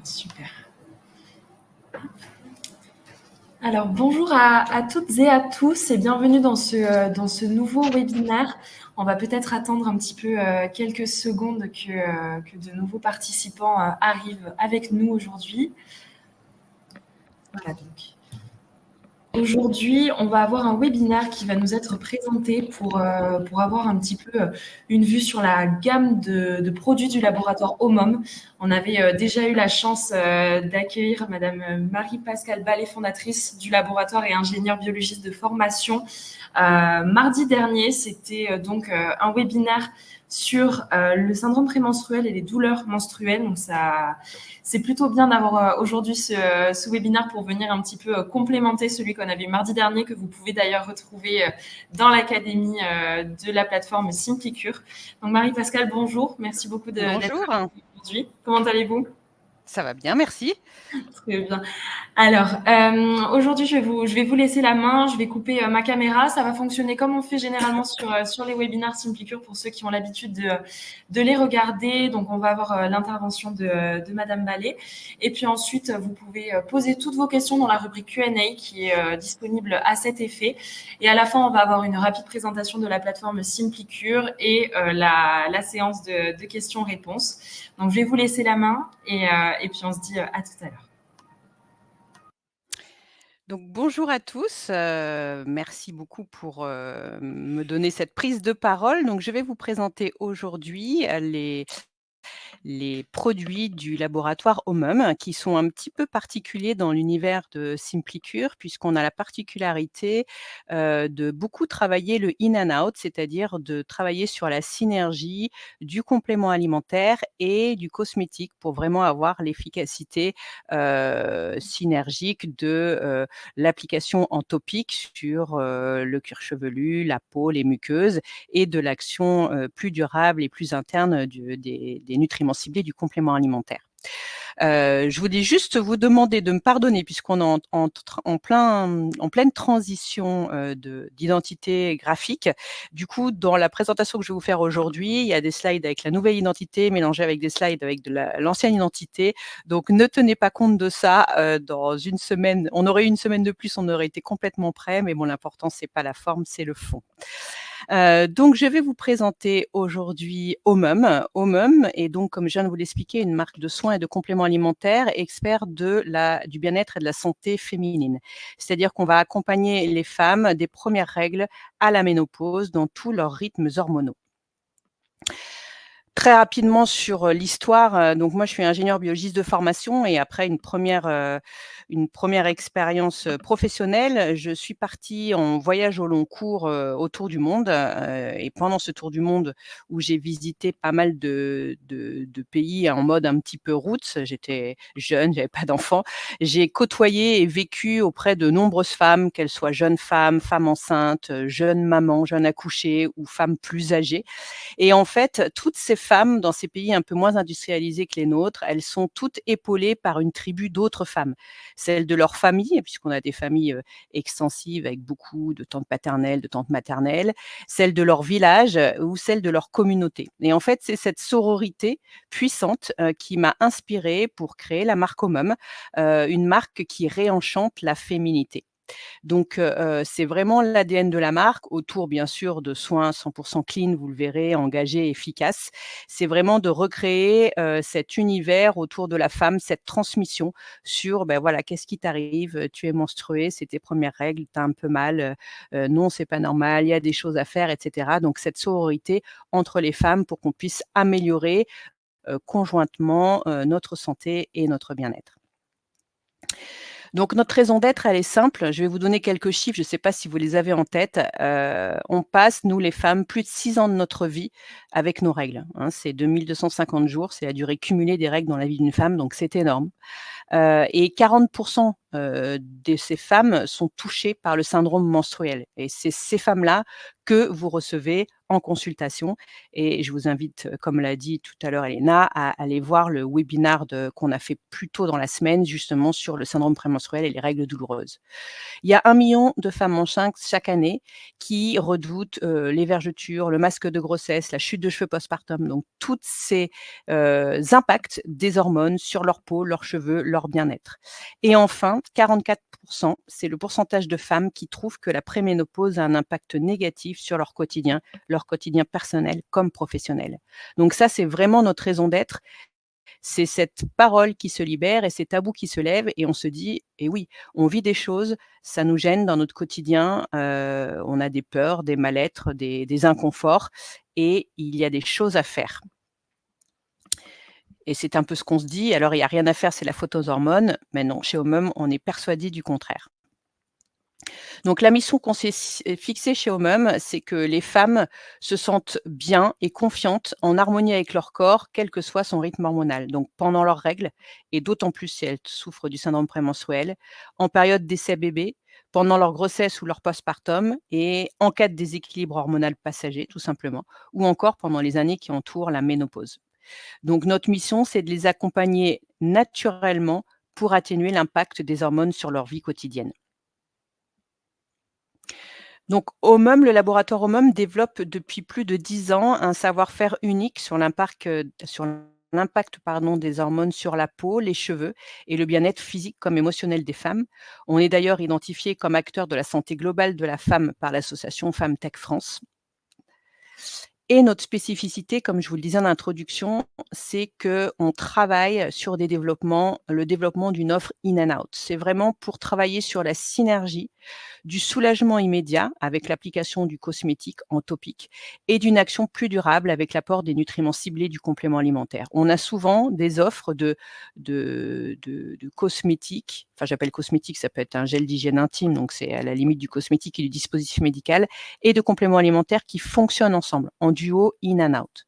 Super. Alors, bonjour à toutes et à tous et bienvenue dans ce nouveau webinaire. On va peut-être attendre un petit peu quelques secondes que de nouveaux participants arrivent avec nous aujourd'hui. Voilà donc. Aujourd'hui, on va avoir un webinaire qui va nous être présenté pour avoir un petit peu une vue sur la gamme de produits du laboratoire OMOM. On avait déjà eu la chance d'accueillir Madame Marie-Pascale Ballet, fondatrice du laboratoire et ingénieure biologiste de formation. Mardi dernier, c'était donc un webinaire sur le syndrome prémenstruel et les douleurs menstruelles. Donc ça, c'est plutôt bien d'avoir aujourd'hui ce webinaire pour venir un petit peu complémenter celui qu'on avait eu mardi dernier, que vous pouvez d'ailleurs retrouver dans l'académie de la plateforme Simplicure. Donc Marie-Pascale, bonjour. Merci beaucoup d'être là aujourd'hui. Comment allez-vous ? Ça va bien, merci. Très bien. Alors, aujourd'hui, je vais vous laisser la main. Je vais couper ma caméra. Ça va fonctionner comme on fait généralement sur les webinaires Simplicure pour ceux qui ont l'habitude de les regarder. Donc, on va avoir l'intervention de Madame Ballet. Et puis ensuite, vous pouvez poser toutes vos questions dans la rubrique Q&A qui est disponible à cet effet. Et à la fin, on va avoir une rapide présentation de la plateforme Simplicure et la séance de questions-réponses. Donc, je vais vous laisser la main et puis on se dit à tout à l'heure. Donc, bonjour à tous. Merci beaucoup pour me donner cette prise de parole. Donc, je vais vous présenter aujourd'hui les produits du laboratoire OMOM qui sont un petit peu particuliers dans l'univers de Simplicure puisqu'on a la particularité de beaucoup travailler le in and out, c'est-à-dire de travailler sur la synergie du complément alimentaire et du cosmétique pour vraiment avoir l'efficacité synergique de l'application en topique sur le cuir chevelu, la peau, les muqueuses et de l'action plus durable et plus interne des nutriments ciblés du complément alimentaire. Je voulais juste vous demander de me pardonner puisqu'on est en pleine transition d'identité graphique. Du coup, dans la présentation que je vais vous faire aujourd'hui, il y a des slides avec la nouvelle identité mélangés avec des slides avec de l'ancienne identité. Donc, ne tenez pas compte de ça. Dans une semaine, on aurait eu une semaine de plus, on aurait été complètement prêt. Mais bon, l'important, c'est pas la forme, c'est le fond. Donc, je vais vous présenter aujourd'hui OMOM. OMOM est donc, comme je viens de vous l'expliquer, une marque de soins et de compléments alimentaires expert du bien-être et de la santé féminine. C'est-à-dire qu'on va accompagner les femmes des premières règles à la ménopause dans tous leurs rythmes hormonaux. Très rapidement sur l'histoire, donc moi je suis ingénieure biologiste de formation et après une première expérience professionnelle, je suis partie en voyage au long cours autour du monde et pendant ce tour du monde où j'ai visité pas mal de pays en mode un petit peu roots, j'étais jeune, j'avais pas d'enfants, j'ai côtoyé et vécu auprès de nombreuses femmes, qu'elles soient jeunes femmes, femmes enceintes, jeunes mamans, jeunes accouchées ou femmes plus âgées. Et en fait, toutes ces femmes dans ces pays un peu moins industrialisés que les nôtres, elles sont toutes épaulées par une tribu d'autres femmes. Celles de leur famille, puisqu'on a des familles extensives avec beaucoup de tantes paternelles, de tantes maternelles, celles de leur village ou celles de leur communauté. Et en fait, c'est cette sororité puissante qui m'a inspirée pour créer la marque OMOM, une marque qui réenchante la féminité. Donc, c'est vraiment l'ADN de la marque, autour bien sûr de soins 100% clean, vous le verrez, engagés, efficaces. C'est vraiment de recréer cet univers autour de la femme, cette transmission sur, voilà, qu'est-ce qui t'arrive? Tu es menstruée, c'est tes premières règles, tu as un peu mal, non, c'est pas normal, il y a des choses à faire, et cetera. Donc cette sororité entre les femmes pour qu'on puisse améliorer conjointement notre santé et notre bien-être. Donc notre raison d'être, elle est simple. Je vais vous donner quelques chiffres, je ne sais pas si vous les avez en tête. On passe, nous les femmes, plus de 6 ans de notre vie avec nos règles. C'est 2250 jours, c'est la durée cumulée des règles dans la vie d'une femme, donc c'est énorme. Et 40% de ces femmes sont touchées par le syndrome menstruel. Et c'est ces femmes-là que vous recevez en consultation et je vous invite, comme l'a dit tout à l'heure Elena, à aller voir le webinaire qu'on a fait plus tôt dans la semaine, justement sur le syndrome prémenstruel et les règles douloureuses. Il y a 1 million de femmes enceintes chaque année qui redoutent, les vergetures, le masque de grossesse, la chute de cheveux postpartum, donc toutes ces, impacts des hormones sur leur peau, leurs cheveux, leur bien-être. Et enfin, 44 c'est le pourcentage de femmes qui trouvent que la préménopause a un impact négatif sur leur quotidien personnel comme professionnel. Donc ça, c'est vraiment notre raison d'être. C'est cette parole qui se libère et ces tabous qui se lèvent et on se dit: «Et oui, on vit des choses, ça nous gêne dans notre quotidien, on a des peurs, des mal-être, des inconforts et il y a des choses à faire». Et c'est un peu ce qu'on se dit: «Alors il y a rien à faire, c'est la faute aux hormones», mais non, chez Homum, on est persuadés du contraire. Donc la mission qu'on s'est fixée chez Homum, c'est que les femmes se sentent bien et confiantes, en harmonie avec leur corps, quel que soit son rythme hormonal. Donc pendant leurs règles et d'autant plus si elles souffrent du syndrome prémenstruel, en période d'essai bébé, pendant leur grossesse ou leur postpartum et en cas de déséquilibre hormonal passager tout simplement, ou encore pendant les années qui entourent la ménopause. Donc notre mission, c'est de les accompagner naturellement pour atténuer l'impact des hormones sur leur vie quotidienne. Donc Homum, le laboratoire Homum développe depuis plus de 10 ans un savoir-faire unique sur l'impact des hormones sur la peau, les cheveux et le bien-être physique comme émotionnel des femmes. On est d'ailleurs identifié comme acteur de la santé globale de la femme par l'association Femmes Tech France. Et notre spécificité, comme je vous le disais en introduction, c'est qu'on travaille sur le développement d'une offre in and out. C'est vraiment pour travailler sur la synergie du soulagement immédiat avec l'application du cosmétique en topique et d'une action plus durable avec l'apport des nutriments ciblés du complément alimentaire. On a souvent des offres de cosmétiques, enfin j'appelle cosmétique, ça peut être un gel d'hygiène intime, donc c'est à la limite du cosmétique et du dispositif médical, et de compléments alimentaires qui fonctionnent ensemble, en duo in and out.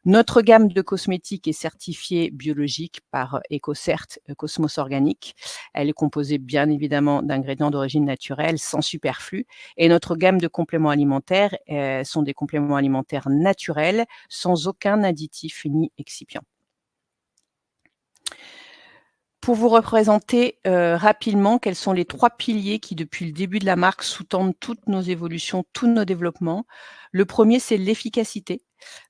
Notre gamme de cosmétiques est certifiée biologique par EcoCert Cosmos Organique. Elle est composée bien évidemment d'ingrédients d'origine naturelle, sans superflu. Et notre gamme de compléments alimentaires sont des compléments alimentaires naturels, sans aucun additif ni excipient. Pour vous représenter rapidement quels sont les 3 piliers qui, depuis le début de la marque, sous-tendent toutes nos évolutions, tous nos développements. Le premier, c'est l'efficacité.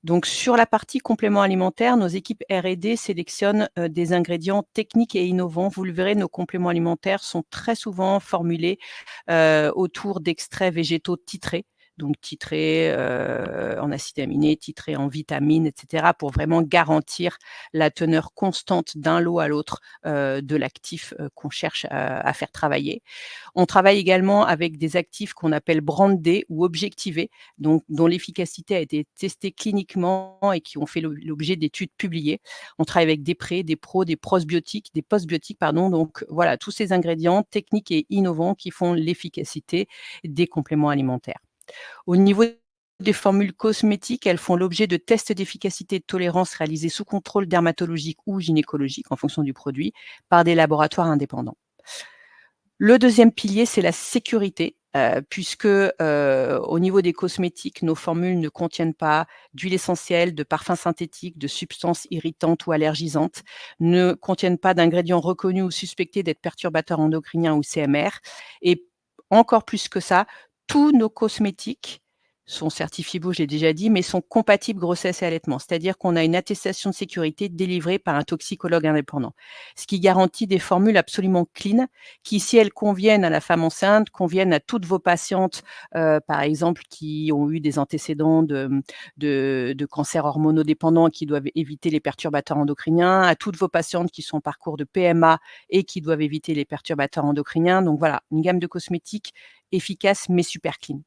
Donc sur la partie compléments alimentaires, nos équipes R&D sélectionnent des ingrédients techniques et innovants. Vous le verrez, nos compléments alimentaires sont très souvent formulés autour d'extraits végétaux titrés. Donc titrés en acides aminés, titrés en vitamines, etc., pour vraiment garantir la teneur constante d'un lot à l'autre de l'actif qu'on cherche à faire travailler. On travaille également avec des actifs qu'on appelle brandés ou objectivés, donc dont l'efficacité a été testée cliniquement et qui ont fait l'objet d'études publiées. On travaille avec des prés, des pros, des postbiotiques, donc voilà, tous ces ingrédients techniques et innovants qui font l'efficacité des compléments alimentaires. Au niveau des formules cosmétiques, elles font l'objet de tests d'efficacité et de tolérance réalisés sous contrôle dermatologique ou gynécologique en fonction du produit par des laboratoires indépendants. Le deuxième pilier, c'est la sécurité, puisque au niveau des cosmétiques, nos formules ne contiennent pas d'huile essentielle, de parfums synthétiques, de substances irritantes ou allergisantes, ne contiennent pas d'ingrédients reconnus ou suspectés d'être perturbateurs endocriniens ou CMR et encore plus que ça, tous nos cosmétiques sont certifiés bio, je l'ai déjà dit, mais sont compatibles grossesse et allaitement. C'est-à-dire qu'on a une attestation de sécurité délivrée par un toxicologue indépendant, ce qui garantit des formules absolument clean qui, si elles conviennent à la femme enceinte, conviennent à toutes vos patientes, par exemple, qui ont eu des antécédents de cancers hormonodépendants, qui doivent éviter les perturbateurs endocriniens, à toutes vos patientes qui sont en parcours de PMA et qui doivent éviter les perturbateurs endocriniens. Donc voilà, une gamme de cosmétiques efficace mais super clean.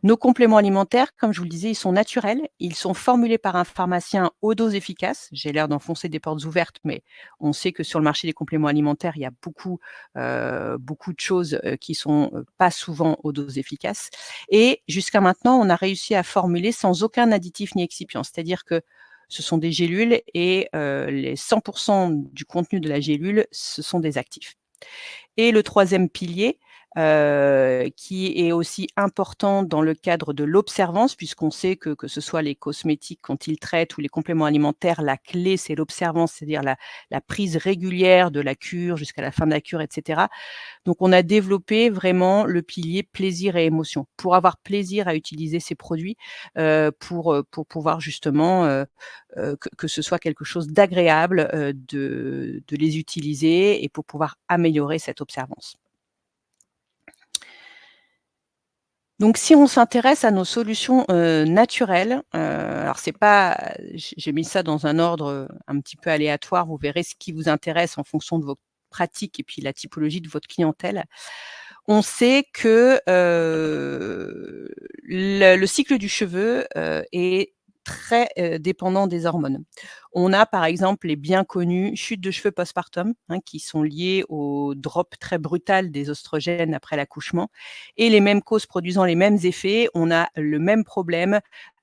Nos compléments alimentaires, comme je vous le disais, ils sont naturels. Ils sont formulés par un pharmacien aux doses efficaces. J'ai l'air d'enfoncer des portes ouvertes, mais on sait que sur le marché des compléments alimentaires, il y a beaucoup de choses qui sont pas souvent aux doses efficaces. Et jusqu'à maintenant, on a réussi à formuler sans aucun additif ni excipient. C'est-à-dire que ce sont des gélules et les 100% du contenu de la gélule, ce sont des actifs. Et le troisième pilier, qui est aussi important dans le cadre de l'observance, puisqu'on sait que ce soit les cosmétiques quand ils traitent ou les compléments alimentaires, la clé, c'est l'observance, c'est-à-dire la prise régulière de la cure jusqu'à la fin de la cure, et cetera. Donc on a développé vraiment le pilier plaisir et émotion, pour avoir plaisir à utiliser ces produits, pour pouvoir justement, que ce soit quelque chose d'agréable, de les utiliser et pour pouvoir améliorer cette observance. Donc si on s'intéresse à nos solutions, naturelles, alors c'est pas j'ai mis ça dans un ordre, un petit peu aléatoire. Vous verrez ce qui vous intéresse en fonction de vos pratiques et puis la typologie de votre clientèle. On sait que, le cycle du cheveu, est très, dépendant des hormones. On a par exemple les bien connues chutes de cheveux postpartum, hein, qui sont liées au drop très brutal des oestrogènes après l'accouchement et les mêmes causes produisant les mêmes effets, on a le même problème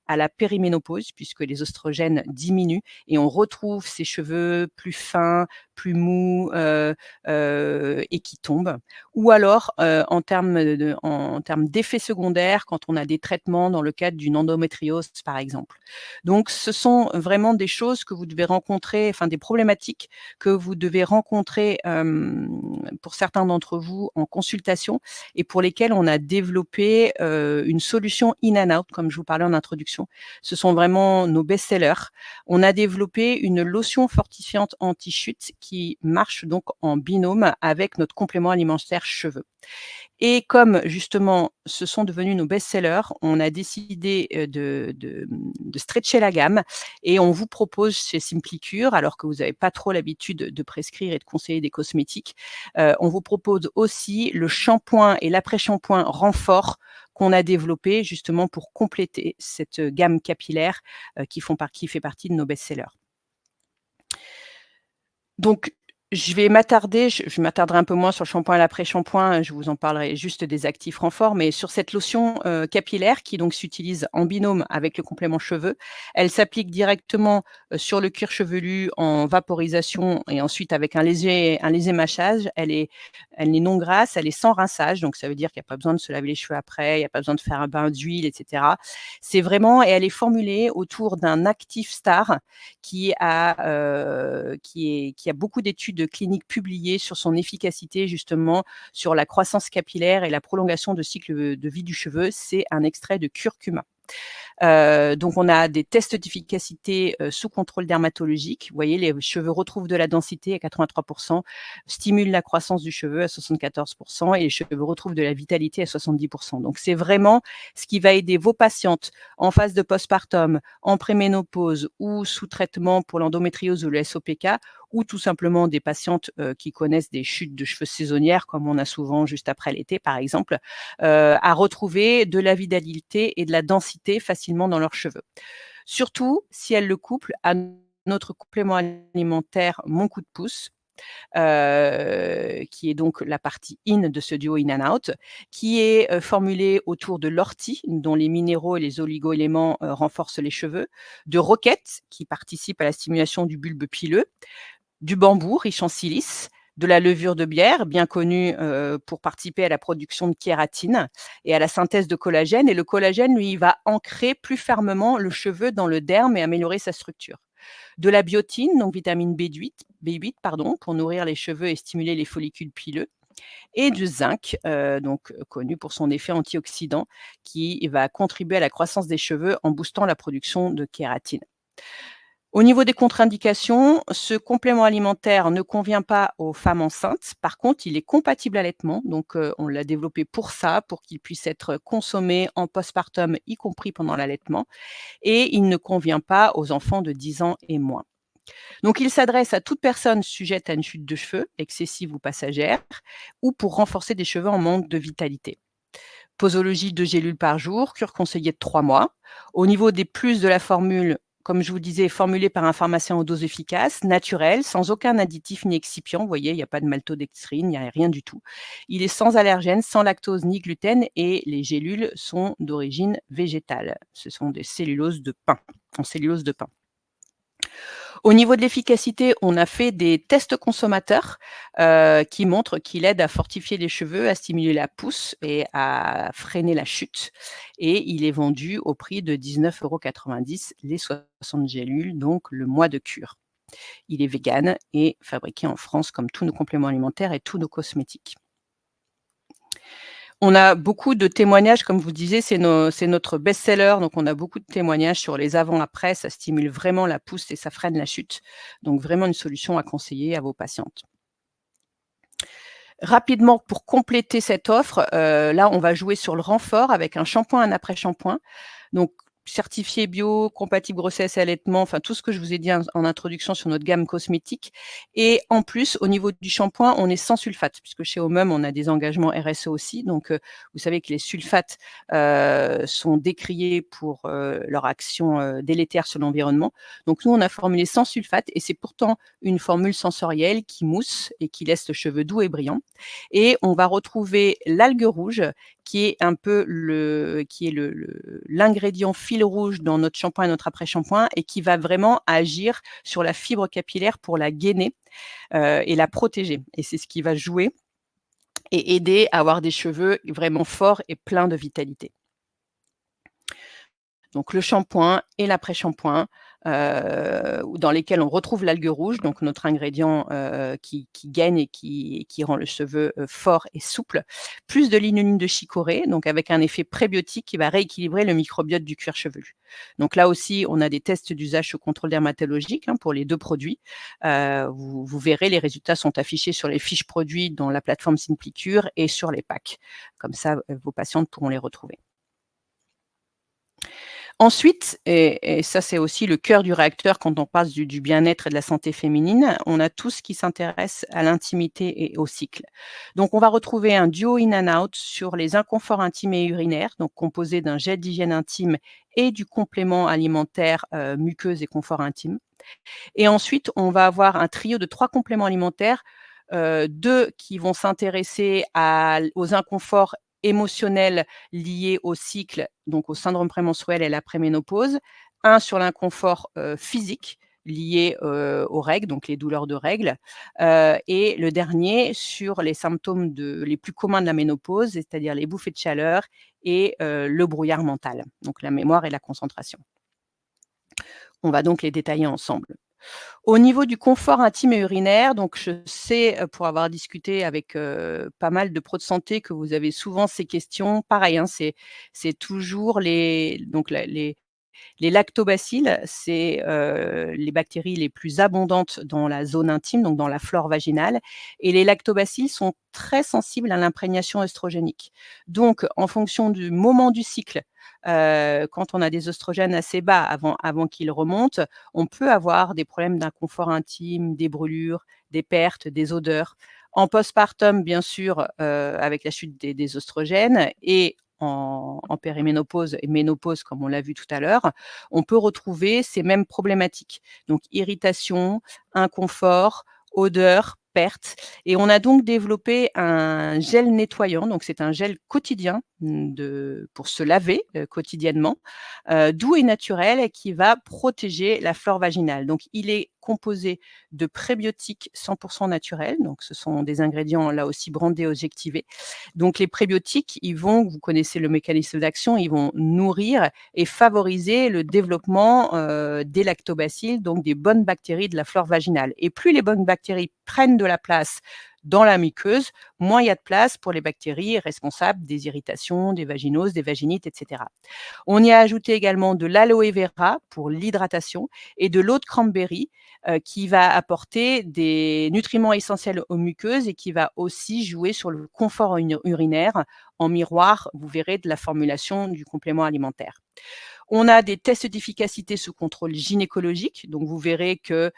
à la périménopause puisque les oestrogènes diminuent et on retrouve ces cheveux plus fins, plus mous, et qui tombent. Ou alors, en termes d'effets secondaires, quand on a des traitements dans le cadre d'une endométriose, par exemple. Donc ce sont vraiment des choses que vous devez rencontrer, enfin des problématiques que vous devez rencontrer, pour certains d'entre vous en consultation et pour lesquelles on a développé, une solution in and out, comme je vous parlais en introduction. Ce sont vraiment nos best-sellers. On a développé une lotion fortifiante anti-chute qui marche donc en binôme avec notre complément alimentaire cheveux. Et comme justement ce sont devenus nos best-sellers, on a décidé, de stretcher la gamme et on vous propose chez Simplicure, alors que vous n'avez pas trop l'habitude de prescrire et de conseiller des cosmétiques, on vous propose aussi le shampoing et l'après-shampoing renfort qu'on a développé justement pour compléter cette gamme capillaire, qui fait partie de nos best-sellers. Donc, je m'attarderai un peu moins sur le shampoing et l'après-shampoing, je vous en parlerai juste des actifs renforts, mais sur cette lotion, capillaire qui donc s'utilise en binôme avec le complément cheveux. Elle s'applique directement, sur le cuir chevelu en vaporisation et ensuite avec un léger mâchage. Elle n'est non grasse, elle est sans rinçage, donc ça veut dire qu'il y a pas besoin de se laver les cheveux après, il y a pas besoin de faire un bain d'huile et cetera. C'est vraiment et elle est formulée autour d'un actif star qui a beaucoup d'études cliniques publiées sur son efficacité justement sur la croissance capillaire et la prolongation de cycle de vie du cheveu. C'est un extrait de curcuma. Donc on a des tests d'efficacité, sous contrôle dermatologique. Vous voyez, les cheveux retrouvent de la densité à 83%, stimulent la croissance du cheveu à 74% et les cheveux retrouvent de la vitalité à 70%. Donc c'est vraiment ce qui va aider vos patientes en phase de postpartum, en préménopause ou sous traitement pour l'endométriose ou le SOPK ou tout simplement des patientes, qui connaissent des chutes de cheveux saisonnières comme on a souvent juste après l'été par exemple, à retrouver de la vitalité et de la densité facilement dans leurs cheveux. Surtout si elles le couplent à notre complément alimentaire Mon coup de pouce, qui est donc la partie in de ce duo in and out, qui est, formulé autour de l'ortie, dont les minéraux et les oligo-éléments, renforcent les cheveux, de roquette, qui participe à la stimulation du bulbe pileux, du bambou riche en silice, de la levure de bière, bien connue, pour participer à la production de kératine et à la synthèse de collagène et le collagène, lui, il va ancrer plus fermement le cheveu dans le derme et améliorer sa structure. De la biotine, donc vitamine B8 pardon, pour nourrir les cheveux et stimuler les follicules pileux et du zinc, donc connu pour son effet antioxydant qui va contribuer à la croissance des cheveux en boostant la production de kératine. Au niveau des contre-indications, ce complément alimentaire ne convient pas aux femmes enceintes. Par contre, il est compatible à l'allaitement, donc on l'a développé pour ça, pour qu'il puisse être consommé en postpartum, y compris pendant l'allaitement et il ne convient pas aux enfants de 10 ans et moins. Donc il s'adresse à toute personne sujette à une chute de cheveux, excessive ou passagère, ou pour renforcer des cheveux en manque de vitalité. Posologie 2 gélules par jour, cure conseillée de 3 mois. Au niveau des plus de la formule, comme je vous disais, formulée par un pharmacien aux doses efficaces, naturel, sans aucun additif ni excipient. Vous voyez, il n'y a pas de maltodextrine, il n'y a rien du tout. Il est sans allergène, sans lactose ni gluten et les gélules sont d'origine végétale. Ce sont des celluloses de pin, en cellulose de pin. Au niveau de l'efficacité, on a fait des tests consommateurs qui montrent qu'il aide à fortifier les cheveux, à stimuler la pousse et à freiner la chute. Et il est vendu au prix de 19,90 € les 60 gélules, donc le mois de cure. Il est vegan et fabriqué en France comme tous nos compléments alimentaires et tous nos cosmétiques. On a beaucoup de témoignages, comme vous disiez, c'est notre best-seller, donc on a beaucoup de témoignages sur les avant-après. Ça stimule vraiment la pousse et ça freine la chute. Donc vraiment une solution à conseiller à vos patientes. Rapidement, pour compléter cette offre, là, on va jouer sur le renfort avec un shampoing, un après-shampoing. Donc certifié bio, compatible grossesse et allaitement, enfin tout ce que je vous ai dit en introduction sur notre gamme cosmétique. Et en plus, au niveau du shampoing, on est sans sulfate, puisque chez Omum, on a des engagements RSE aussi. Donc, vous savez que les sulfates sont décriés pour leur action délétère sur l'environnement. Donc, nous, on a formulé sans sulfate et c'est pourtant une formule sensorielle qui mousse et qui laisse le cheveu doux et brillant. Et on va retrouver l'algue rouge qui est un peu l'ingrédient fil rouge dans notre shampoing et notre après-shampoing et qui va vraiment agir sur la fibre capillaire pour la gainer et la protéger. Et c'est ce qui va jouer et aider à avoir des cheveux vraiment forts et pleins de vitalité. Donc le shampoing et l'après-shampoing, dans lesquels on retrouve l'algue rouge, donc notre ingrédient qui gaine et qui rend le cheveu fort et souple, plus de l'inuline de chicorée, donc avec un effet prébiotique qui va rééquilibrer le microbiote du cuir chevelu. Donc là aussi, on a des tests d'usage sous contrôle dermatologique pour les 2 produits. Vous verrez, les résultats sont affichés sur les fiches produits dans la plateforme Simplicure et sur les packs. Comme ça, vos patientes pourront les retrouver. Ensuite, et ça c'est aussi le cœur du réacteur quand on passe du bien-être et de la santé féminine, on a tout ce qui s'intéresse à l'intimité et au cycle. Donc on va retrouver un duo in and out sur les inconforts intimes et urinaires, donc composé d'un gel d'hygiène intime et du complément alimentaire muqueuse et confort intime. Et ensuite, on va avoir un trio de 3 compléments alimentaires, 2 qui vont s'intéresser aux inconforts émotionnels liés au cycle, donc au syndrome prémenstruel et la préménopause. Un sur l'inconfort physique lié aux règles, donc les douleurs de règles, et le dernier sur les symptômes les plus communs de la ménopause, c'est-à-dire les bouffées de chaleur et le brouillard mental, donc la mémoire et la concentration. On va donc les détailler ensemble. Au niveau du confort intime et urinaire, donc je sais, pour avoir discuté avec, pas mal de pros de santé, que vous avez souvent ces questions. Pareil, c'est toujours les lactobacilles, c'est les bactéries les plus abondantes dans la zone intime, donc dans la flore vaginale, et les lactobacilles sont très sensibles à l'imprégnation œstrogénique. Donc en fonction du moment du cycle, quand on a des œstrogènes assez bas avant qu'ils remontent, on peut avoir des problèmes d'inconfort intime, des brûlures, des pertes, des odeurs. En postpartum, bien sûr, avec la chute des œstrogènes, et en périménopause et ménopause, comme on l'a vu tout à l'heure, on peut retrouver ces mêmes problématiques. Donc irritation, inconfort, odeur, perte. Et on a donc développé un gel nettoyant, donc c'est un gel quotidien pour se laver quotidiennement, doux et naturel, et qui va protéger la flore vaginale. Donc il est composé de prébiotiques 100% naturels, donc ce sont des ingrédients là aussi brandés, objectivés. Donc les prébiotiques, vous connaissez le mécanisme d'action, ils vont nourrir et favoriser le développement des lactobacilles, donc des bonnes bactéries de la flore vaginale. Et plus les bonnes bactéries prennent de la place dans la muqueuse, moins il y a de place pour les bactéries responsables des irritations, des vaginoses, des vaginites, etc. On y a ajouté également de l'aloe vera pour l'hydratation et de l'eau de cranberry qui va apporter des nutriments essentiels aux muqueuses et qui va aussi jouer sur le confort urinaire, en miroir, vous verrez, de la formulation du complément alimentaire. On a des tests d'efficacité sous contrôle gynécologique, donc vous verrez que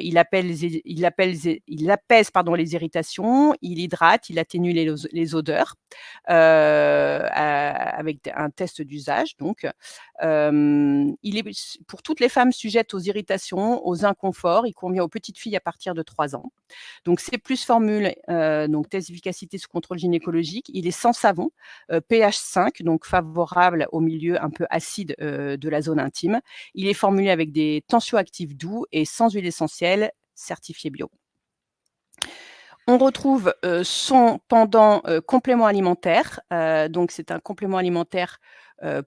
il apaise les irritations, il hydrate, il atténue les odeurs avec un test d'usage. Donc, il est pour toutes les femmes sujettes aux irritations, aux inconforts. Il convient aux petites filles à partir de 3 ans. Donc c'est plus formule, donc test d'efficacité sous contrôle gynécologique. Il est sans savon, pH 5, donc favorable au milieu un peu acide de la zone intime. Il est formulé avec des tensioactifs doux et sans huile essentielle, certifié bio. On retrouve son pendant complément alimentaire. Donc, c'est un complément alimentaire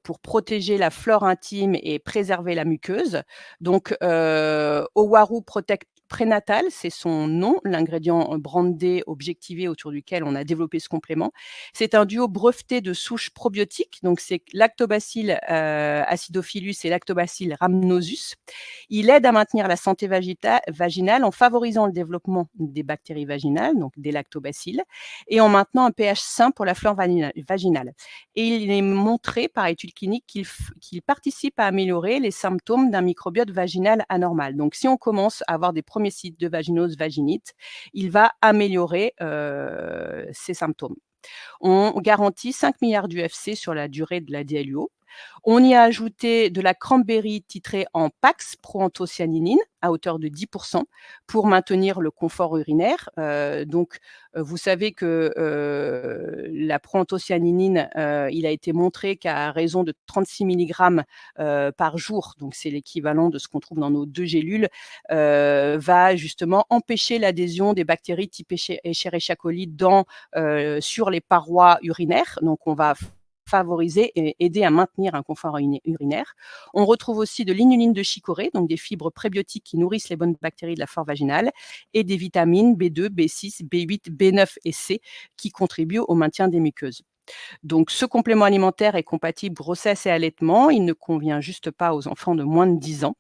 pour protéger la flore intime et préserver la muqueuse. Donc, Owaru Protect Prénatal, c'est son nom, l'ingrédient brandé, objectivé autour duquel on a développé ce complément. C'est un duo breveté de souches probiotiques. Donc, c'est Lactobacillus acidophilus et Lactobacillus rhamnosus. Il aide à maintenir la santé vaginale en favorisant le développement des bactéries vaginales, donc des lactobacilles, et en maintenant un pH sain pour la flore vaginale. Et il est montré par études cliniques qu'il participe à améliorer les symptômes d'un microbiote vaginal anormal. Donc, si on commence à avoir des premiers signes de vaginose, vaginite, il va améliorer ces symptômes. On garantit 5 milliards d'UFC sur la durée de la DLUO. On y a ajouté de la cranberry titrée en Pax proanthocyanidine à hauteur de 10% pour maintenir le confort urinaire. Donc, vous savez que la proanthocyanidine, il a été montré qu'à raison de 36 mg par jour, donc c'est l'équivalent de ce qu'on trouve dans nos 2 gélules, va justement empêcher l'adhésion des bactéries type Escherichia coli sur les parois urinaires. Donc, on va favoriser et aider à maintenir un confort urinaire. On retrouve aussi de l'inuline de chicorée, donc des fibres prébiotiques qui nourrissent les bonnes bactéries de la flore vaginale, et des vitamines B2, B6, B8, B9 et C qui contribuent au maintien des muqueuses. Donc, ce complément alimentaire est compatible grossesse et allaitement. Il ne convient juste pas aux enfants de moins de 10 ans.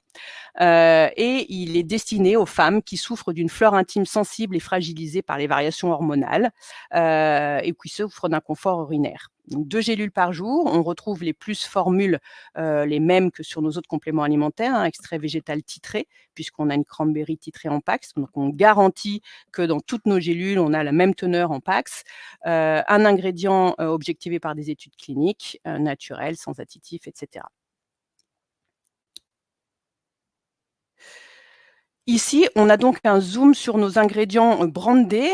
Et il est destiné aux femmes qui souffrent d'une flore intime sensible et fragilisée par les variations hormonales et qui souffrent d'un confort urinaire. Donc, 2 gélules par jour. On retrouve les plus formules, les mêmes que sur nos autres compléments alimentaires, extrait végétal titré, puisqu'on a une cranberry titrée en Pax. Donc, on garantit que dans toutes nos gélules, on a la même teneur en Pax. Un ingrédient objectivé par des études cliniques, naturel, sans additifs, etc. Ici, on a donc un zoom sur nos ingrédients brandés.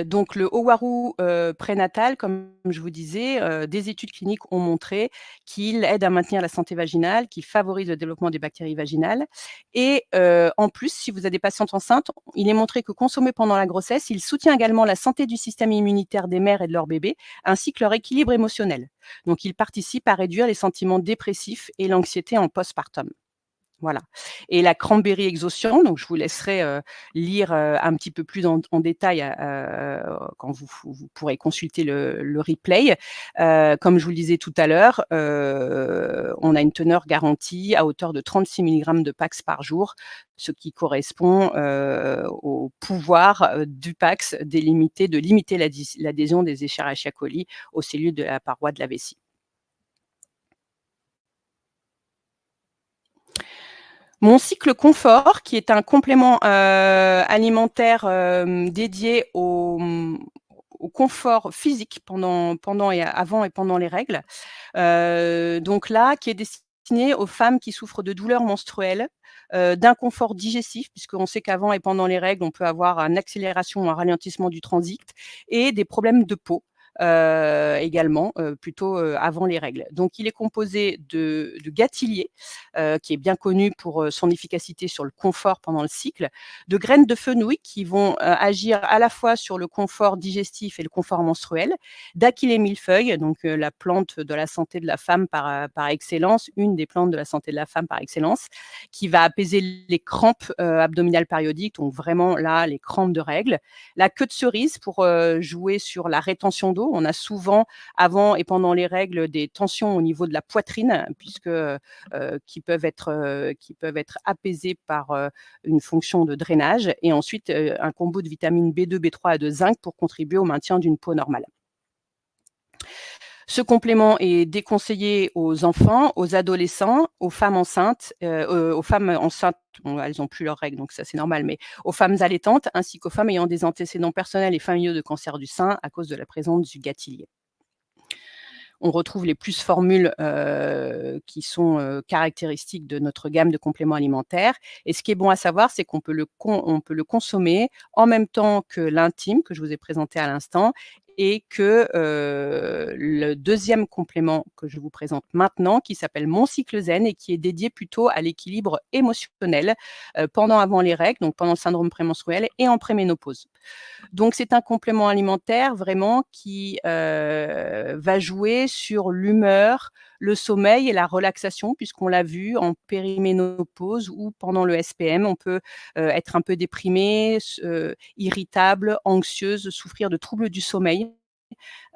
Donc, le Owaru prénatal, comme je vous disais, des études cliniques ont montré qu'il aide à maintenir la santé vaginale, qu'il favorise le développement des bactéries vaginales. Et en plus, si vous avez des patientes enceintes, il est montré que consommé pendant la grossesse, il soutient également la santé du système immunitaire des mères et de leurs bébés, ainsi que leur équilibre émotionnel. Donc, il participe à réduire les sentiments dépressifs et l'anxiété en postpartum. Voilà. Et la cranberry exhaustion, donc je vous laisserai lire un petit peu plus en détail quand vous pourrez consulter le replay. Comme je vous le disais tout à l'heure, on a une teneur garantie à hauteur de 36 mg de Pax par jour, ce qui correspond au pouvoir du Pax de limiter l'adhésion des Escherichia coli aux cellules de la paroi de la vessie. Mon cycle confort, qui est un complément alimentaire dédié au confort physique pendant et avant et pendant les règles. Donc là, qui est destiné aux femmes qui souffrent de douleurs menstruelles, d'inconfort digestif, puisqu'on sait qu'avant et pendant les règles, on peut avoir une accélération ou un ralentissement du transit, et des problèmes de peau. Également, plutôt avant les règles. Donc, il est composé de gâtillier, qui est bien connu pour son efficacité sur le confort pendant le cycle, de graines de fenouil qui vont agir à la fois sur le confort digestif et le confort menstruel, d'Achillée millefeuille, donc la plante de la santé de la femme par excellence, une des plantes de la santé de la femme par excellence, qui va apaiser les crampes abdominales périodiques, donc vraiment là, les crampes de règles. La queue de cerise pour jouer sur la rétention d'eau. On a souvent, avant et pendant les règles, des tensions au niveau de la poitrine, qui peuvent être apaisées par une fonction de drainage. Et ensuite, un combo de vitamines B2, B3 et de zinc pour contribuer au maintien d'une peau normale. Ce complément est déconseillé aux enfants, aux adolescents, aux femmes enceintes, bon, elles n'ont plus leurs règles, donc ça c'est normal, mais aux femmes allaitantes, ainsi qu'aux femmes ayant des antécédents personnels et familiaux de cancer du sein à cause de la présence du gâtillier. On retrouve les plus formules qui sont caractéristiques de notre gamme de compléments alimentaires. Et ce qui est bon à savoir, c'est qu'on peut le consommer en même temps que l'intime que je vous ai présenté à l'instant, et que le deuxième complément que je vous présente maintenant, qui s'appelle Mon Cycle Zen et qui est dédié plutôt à l'équilibre émotionnel avant les règles, donc pendant le syndrome prémenstruel et en préménopause. Donc, c'est un complément alimentaire vraiment qui va jouer sur l'humeur, le sommeil et la relaxation, puisqu'on l'a vu en périménopause ou pendant le SPM, on peut être un peu déprimé, irritable, anxieuse, souffrir de troubles du sommeil.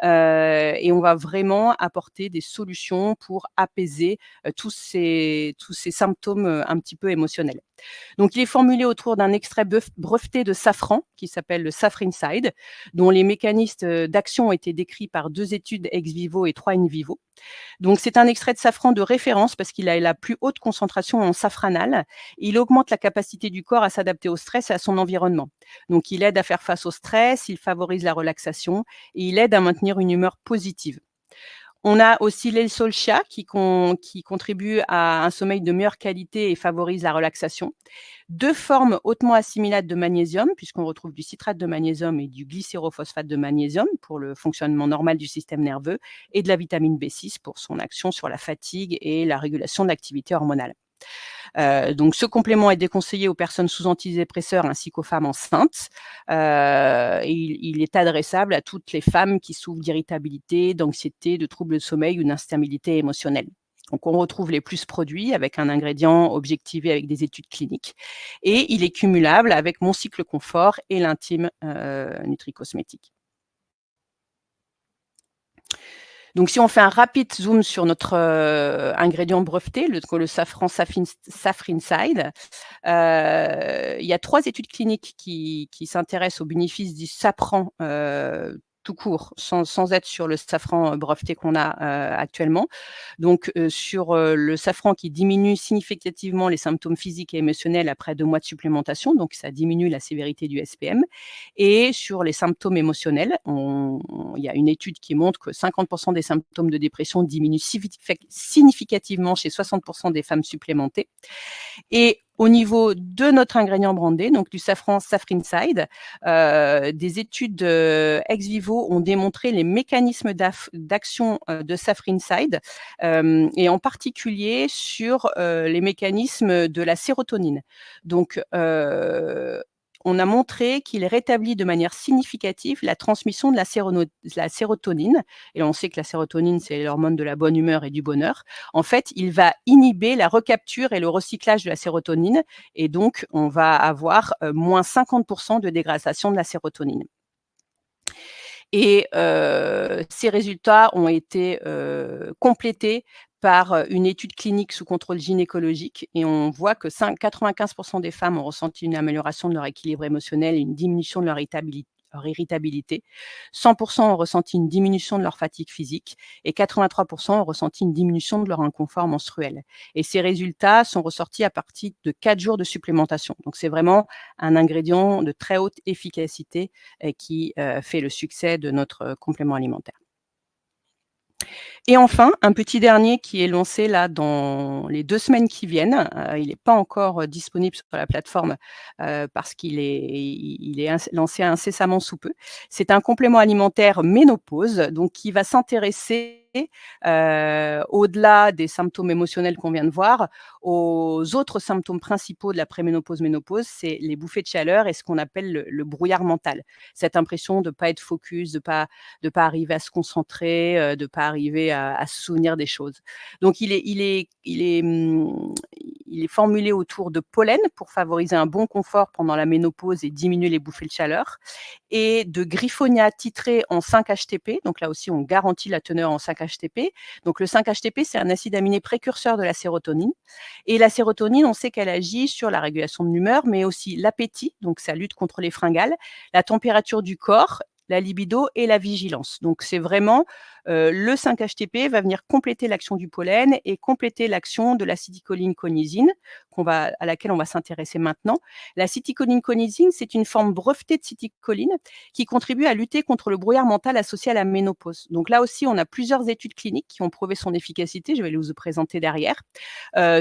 Et on va vraiment apporter des solutions pour apaiser tous ces symptômes un petit peu émotionnels. Donc, il est formulé autour d'un extrait breveté de safran qui s'appelle le Safrinside, dont les mécanismes d'action ont été décrits par 2 études ex vivo et 3 in vivo. Donc, c'est un extrait de safran de référence parce qu'il a la plus haute concentration en safranal. Il augmente la capacité du corps à s'adapter au stress et à son environnement. Donc, il aide à faire face au stress, il favorise la relaxation et il aide à maintenir une humeur positive. On a aussi l'L-Solcia qui contribue à un sommeil de meilleure qualité et favorise la relaxation. 2 formes hautement assimilates de magnésium, puisqu'on retrouve du citrate de magnésium et du glycérophosphate de magnésium pour le fonctionnement normal du système nerveux, et de la vitamine B6 pour son action sur la fatigue et la régulation de l'activité hormonale. Donc, ce complément est déconseillé aux personnes sous antidépresseurs ainsi qu'aux femmes enceintes. Et il est adressable à toutes les femmes qui souffrent d'irritabilité, d'anxiété, de troubles de sommeil ou d'instabilité émotionnelle. Donc, on retrouve les plus produits avec un ingrédient objectivé avec des études cliniques. Et il est cumulable avec Mon Cycle Confort et l'Intime Nutri-Cosmétique. Donc, si on fait un rapide zoom sur notre ingrédient breveté, le safran Safrinside, il y a 3 études cliniques qui s'intéressent aux bénéfices du safran tout court, sans être sur le safran breveté qu'on a actuellement. Donc, sur le safran qui diminue significativement les symptômes physiques et émotionnels après 2 mois de supplémentation, donc ça diminue la sévérité du SPM. Et sur les symptômes émotionnels, il y a une étude qui montre que 50% des symptômes de dépression diminuent significativement chez 60% des femmes supplémentées. Et au niveau de notre ingrédient brandé, donc du safran Safrinside, des études ex vivo ont démontré les mécanismes d'action de Safrinside et en particulier sur les mécanismes de la sérotonine. Donc, on a montré qu'il rétablit de manière significative la transmission de la sérotonine. Et on sait que la sérotonine, c'est l'hormone de la bonne humeur et du bonheur. En fait, il va inhiber la recapture et le recyclage de la sérotonine. Et donc, on va avoir moins 50% de dégradation de la sérotonine. Et ces résultats ont été complétés par une étude clinique sous contrôle gynécologique et on voit que 95% des femmes ont ressenti une amélioration de leur équilibre émotionnel et une diminution de leur irritabilité. 100% ont ressenti une diminution de leur fatigue physique et 83% ont ressenti une diminution de leur inconfort menstruel. Et ces résultats sont ressortis à partir de 4 jours de supplémentation. Donc, c'est vraiment un ingrédient de très haute efficacité qui fait le succès de notre complément alimentaire. Et enfin, un petit dernier qui est lancé là dans les 2 semaines qui viennent. Il n'est pas encore disponible sur la plateforme parce qu'il est lancé incessamment sous peu. C'est un complément alimentaire ménopause, donc qui va s'intéresser au-delà des symptômes émotionnels qu'on vient de voir, aux autres symptômes principaux de la préménopause-ménopause, c'est les bouffées de chaleur et ce qu'on appelle le brouillard mental. Cette impression de ne pas être focus, de pas arriver à se concentrer, de pas arriver à se souvenir des choses. Donc il est formulé autour de pollen pour favoriser un bon confort pendant la ménopause et diminuer les bouffées de chaleur, et de griffonia titré en 5-HTP. Donc là aussi, on garantit la teneur en 5-HTP. Donc le 5-HTP, c'est un acide aminé précurseur de la sérotonine. Et la sérotonine, on sait qu'elle agit sur la régulation de l'humeur, mais aussi l'appétit, donc ça lutte contre les fringales, la température du corps, la libido et la vigilance. Donc, c'est vraiment le 5-HTP va venir compléter l'action du pollen et compléter l'action de l'acétylcholine-conizine à laquelle on va s'intéresser maintenant. L'acétylcholine-conizine, c'est une forme brevetée de acétylcholine qui contribue à lutter contre le brouillard mental associé à la ménopause. Donc là aussi, on a plusieurs études cliniques qui ont prouvé son efficacité, je vais les vous présenter derrière,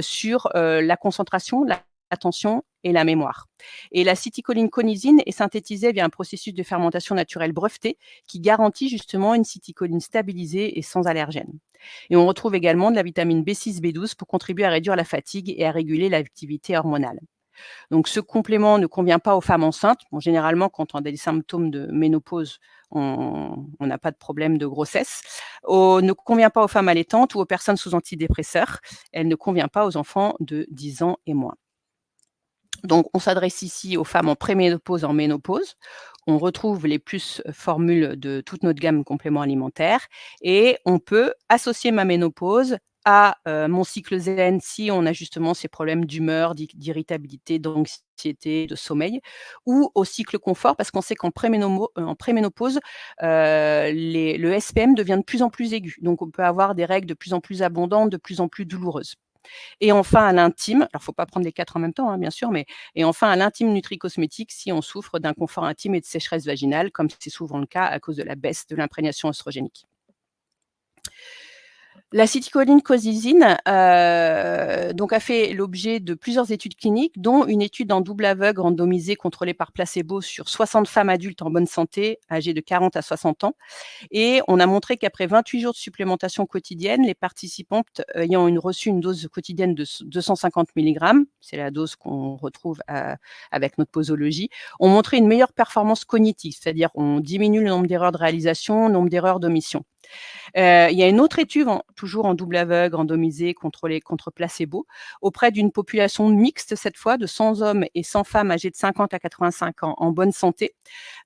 sur la concentration, la l'attention et la mémoire. Et l'acétylcholine-conizine est synthétisée via un processus de fermentation naturelle breveté qui garantit justement une acétylcholine stabilisée et sans allergène. Et on retrouve également de la vitamine B6, B12 pour contribuer à réduire la fatigue et à réguler l'activité hormonale. Donc ce complément ne convient pas aux femmes enceintes. Bon, généralement, quand on a des symptômes de ménopause, on n'a pas de problème de grossesse. Ne convient pas aux femmes allaitantes ou aux personnes sous antidépresseurs. Elle ne convient pas aux enfants de 10 ans et moins. Donc, on s'adresse ici aux femmes en préménopause, en ménopause. On retrouve les plus formules de toute notre gamme compléments alimentaires et on peut associer ma ménopause à mon cycle zen si on a justement ces problèmes d'humeur, d'irritabilité, d'anxiété, de sommeil, ou au cycle confort parce qu'on sait qu'en préménopause, le SPM devient de plus en plus aigu. Donc, on peut avoir des règles de plus en plus abondantes, de plus en plus douloureuses. Et enfin à l'intime, alors il ne faut pas prendre les 4 en même temps, hein, bien sûr, et enfin à l'intime nutri-cosmétique si on souffre d'inconfort intime et de sécheresse vaginale, comme c'est souvent le cas à cause de la baisse de l'imprégnation oestrogénique. L'acétylcholine-conizine donc a fait l'objet de plusieurs études cliniques, dont une étude en double aveugle randomisée contrôlée par placebo sur 60 femmes adultes en bonne santé, âgées de 40 à 60 ans. Et on a montré qu'après 28 jours de supplémentation quotidienne, les participantes ayant reçu une dose quotidienne de 250 mg, c'est la dose qu'on retrouve avec notre posologie, ont montré une meilleure performance cognitive, c'est-à-dire on diminue le nombre d'erreurs de réalisation, le nombre d'erreurs d'omission. Il y a une autre étude, toujours en double aveugle, randomisée, contrôlée contre placebo, auprès d'une population mixte, cette fois, de 100 hommes et 100 femmes âgées de 50 à 85 ans en bonne santé.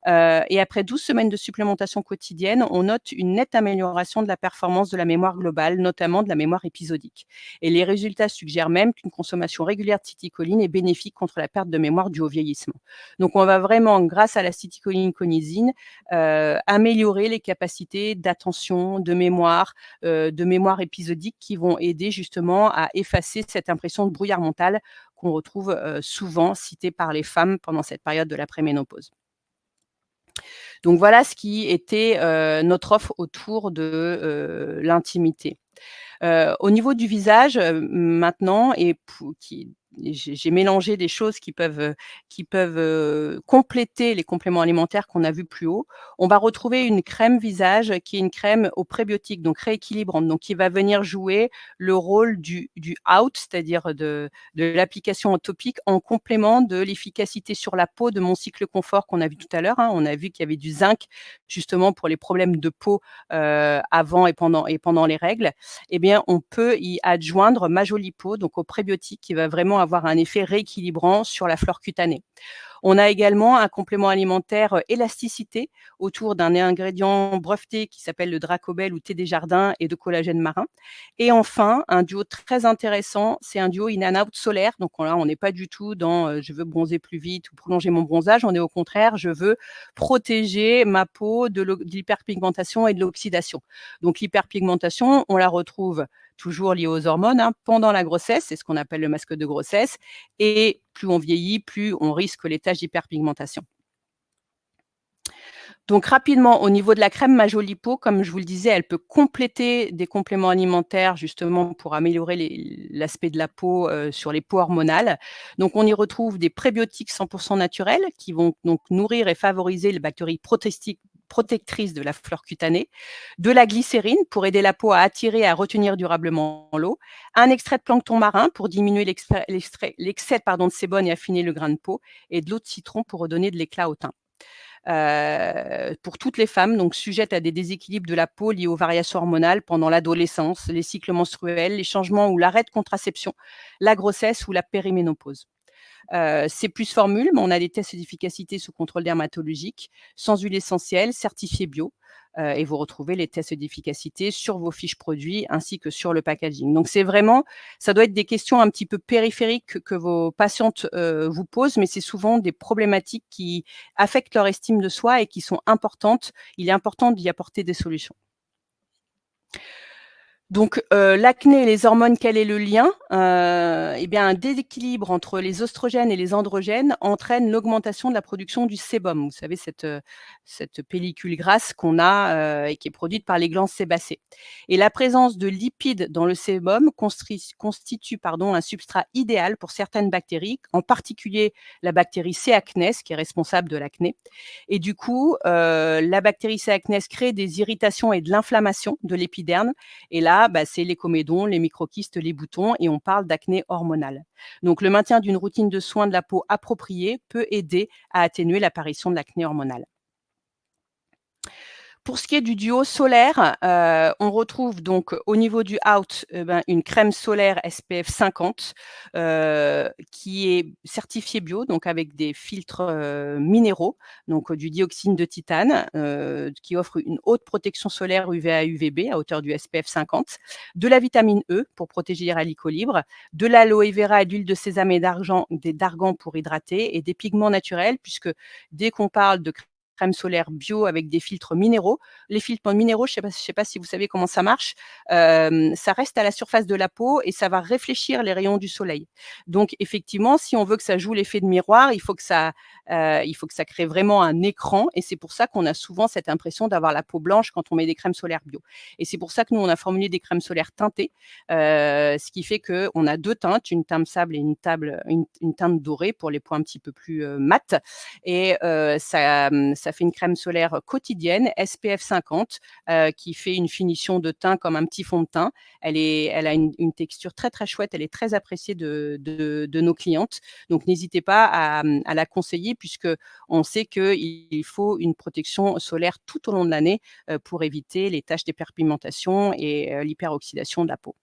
Et après 12 semaines de supplémentation quotidienne, on note une nette amélioration de la performance de la mémoire globale, notamment de la mémoire épisodique. Et les résultats suggèrent même qu'une consommation régulière de acétylcholine est bénéfique contre la perte de mémoire due au vieillissement. Donc, on va vraiment, grâce à l'acétylcholine-conizine, améliorer les capacités d'attention, de mémoire épisodique qui vont aider justement à effacer cette impression de brouillard mental qu'on retrouve souvent citée par les femmes pendant cette période de la préménopause. Donc voilà ce qui était notre offre autour de l'intimité. Au niveau du visage, maintenant, j'ai mélangé des choses qui peuvent compléter les compléments alimentaires qu'on a vus plus haut. On va retrouver une crème visage qui est une crème aux prébiotiques, donc rééquilibrante, donc qui va venir jouer le rôle du out, c'est-à-dire de l'application topique en complément de l'efficacité sur la peau de mon cycle confort qu'on a vu tout à l'heure, hein. On a vu qu'il y avait du zinc justement pour les problèmes de peau avant et pendant les règles. Eh bien, on peut y adjoindre Majolipo, donc au prébiotique, qui va vraiment avoir un effet rééquilibrant sur la flore cutanée. On a également un complément alimentaire élasticité autour d'un ingrédient breveté qui s'appelle le Dracobel ou thé des jardins et de collagène marin. Et enfin, un duo très intéressant, c'est un duo in and out solaire. Donc là, on n'est pas du tout dans je veux bronzer plus vite ou prolonger mon bronzage. On est au contraire, je veux protéger ma peau de l'hyperpigmentation et de l'oxydation. Donc l'hyperpigmentation, on la retrouve toujours liée aux hormones, hein, pendant la grossesse, c'est ce qu'on appelle le masque de grossesse, et plus on vieillit, plus on risque les taches d'hyperpigmentation. Donc rapidement, au niveau de la crème Majolipo, comme je vous le disais, elle peut compléter des compléments alimentaires justement pour améliorer l'aspect de la peau sur les peaux hormonales. Donc on y retrouve des prébiotiques 100% naturels qui vont donc nourrir et favoriser les bactéries protectrice de la flore cutanée, de la glycérine pour aider la peau à attirer et à retenir durablement l'eau, un extrait de plancton marin pour diminuer l'excès de sébum et affiner le grain de peau, et de l'eau de citron pour redonner de l'éclat au teint. Pour toutes les femmes donc sujettes à des déséquilibres de la peau liés aux variations hormonales pendant l'adolescence, les cycles menstruels, les changements ou l'arrêt de contraception, la grossesse ou la périménopause. C'est plus formule, mais on a des tests d'efficacité sous contrôle dermatologique, sans huile essentielle, certifiés bio. Et vous retrouvez les tests d'efficacité sur vos fiches produits ainsi que sur le packaging. Donc c'est vraiment, ça doit être des questions un petit peu périphériques que vos patientes vous posent, mais c'est souvent des problématiques qui affectent leur estime de soi et qui sont importantes. Il est important d'y apporter des solutions. Donc, l'acné et les hormones, quel est le lien? Eh bien, un déséquilibre entre les oestrogènes et les androgènes entraîne l'augmentation de la production du sébum. Vous savez cette pellicule grasse qu'on a, et qui est produite par les glandes sébacées. Et la présence de lipides dans le sébum constitue un substrat idéal pour certaines bactéries, en particulier la bactérie C. acnes qui est responsable de l'acné. Et du coup, la bactérie C. acnes crée des irritations et de l'inflammation de l'épiderme. Et là, c'est les comédons, les microkystes, les boutons, et on parle d'acné hormonale. Donc, le maintien d'une routine de soins de la peau appropriée peut aider à atténuer l'apparition de l'acné hormonale. Pour ce qui est du duo solaire, on retrouve donc au niveau du out, une crème solaire SPF 50, qui est certifiée bio, donc avec des filtres, minéraux, donc du dioxyde de titane, qui offre une haute protection solaire UVA, UVB à hauteur du SPF 50, de la vitamine E pour protéger les radicaux libres, de l'aloe vera et d'huile de sésame et d'argan pour hydrater, et des pigments naturels, puisque dès qu'on parle de crème solaire bio avec des filtres minéraux. Les filtres minéraux, je sais pas si vous savez comment ça marche, ça reste à la surface de la peau et ça va réfléchir les rayons du soleil. Donc effectivement, si on veut que ça joue l'effet de miroir, il faut que ça crée vraiment un écran, et c'est pour ça qu'on a souvent cette impression d'avoir la peau blanche quand on met des crèmes solaires bio. Et c'est pour ça que nous, on a formulé des crèmes solaires teintées, ce qui fait qu'on a 2 teintes, une teinte sable et une teinte dorée pour les peaux un petit peu plus mates. Et ça fait une crème solaire quotidienne SPF 50, qui fait une finition de teint comme un petit fond de teint. Elle a une texture très, très chouette. Elle est très appréciée de nos clientes. Donc, n'hésitez pas à la conseiller, puisqu'on sait qu'il faut une protection solaire tout au long de l'année, pour éviter les taches d'hyperpigmentation et l'hyperoxydation de la peau.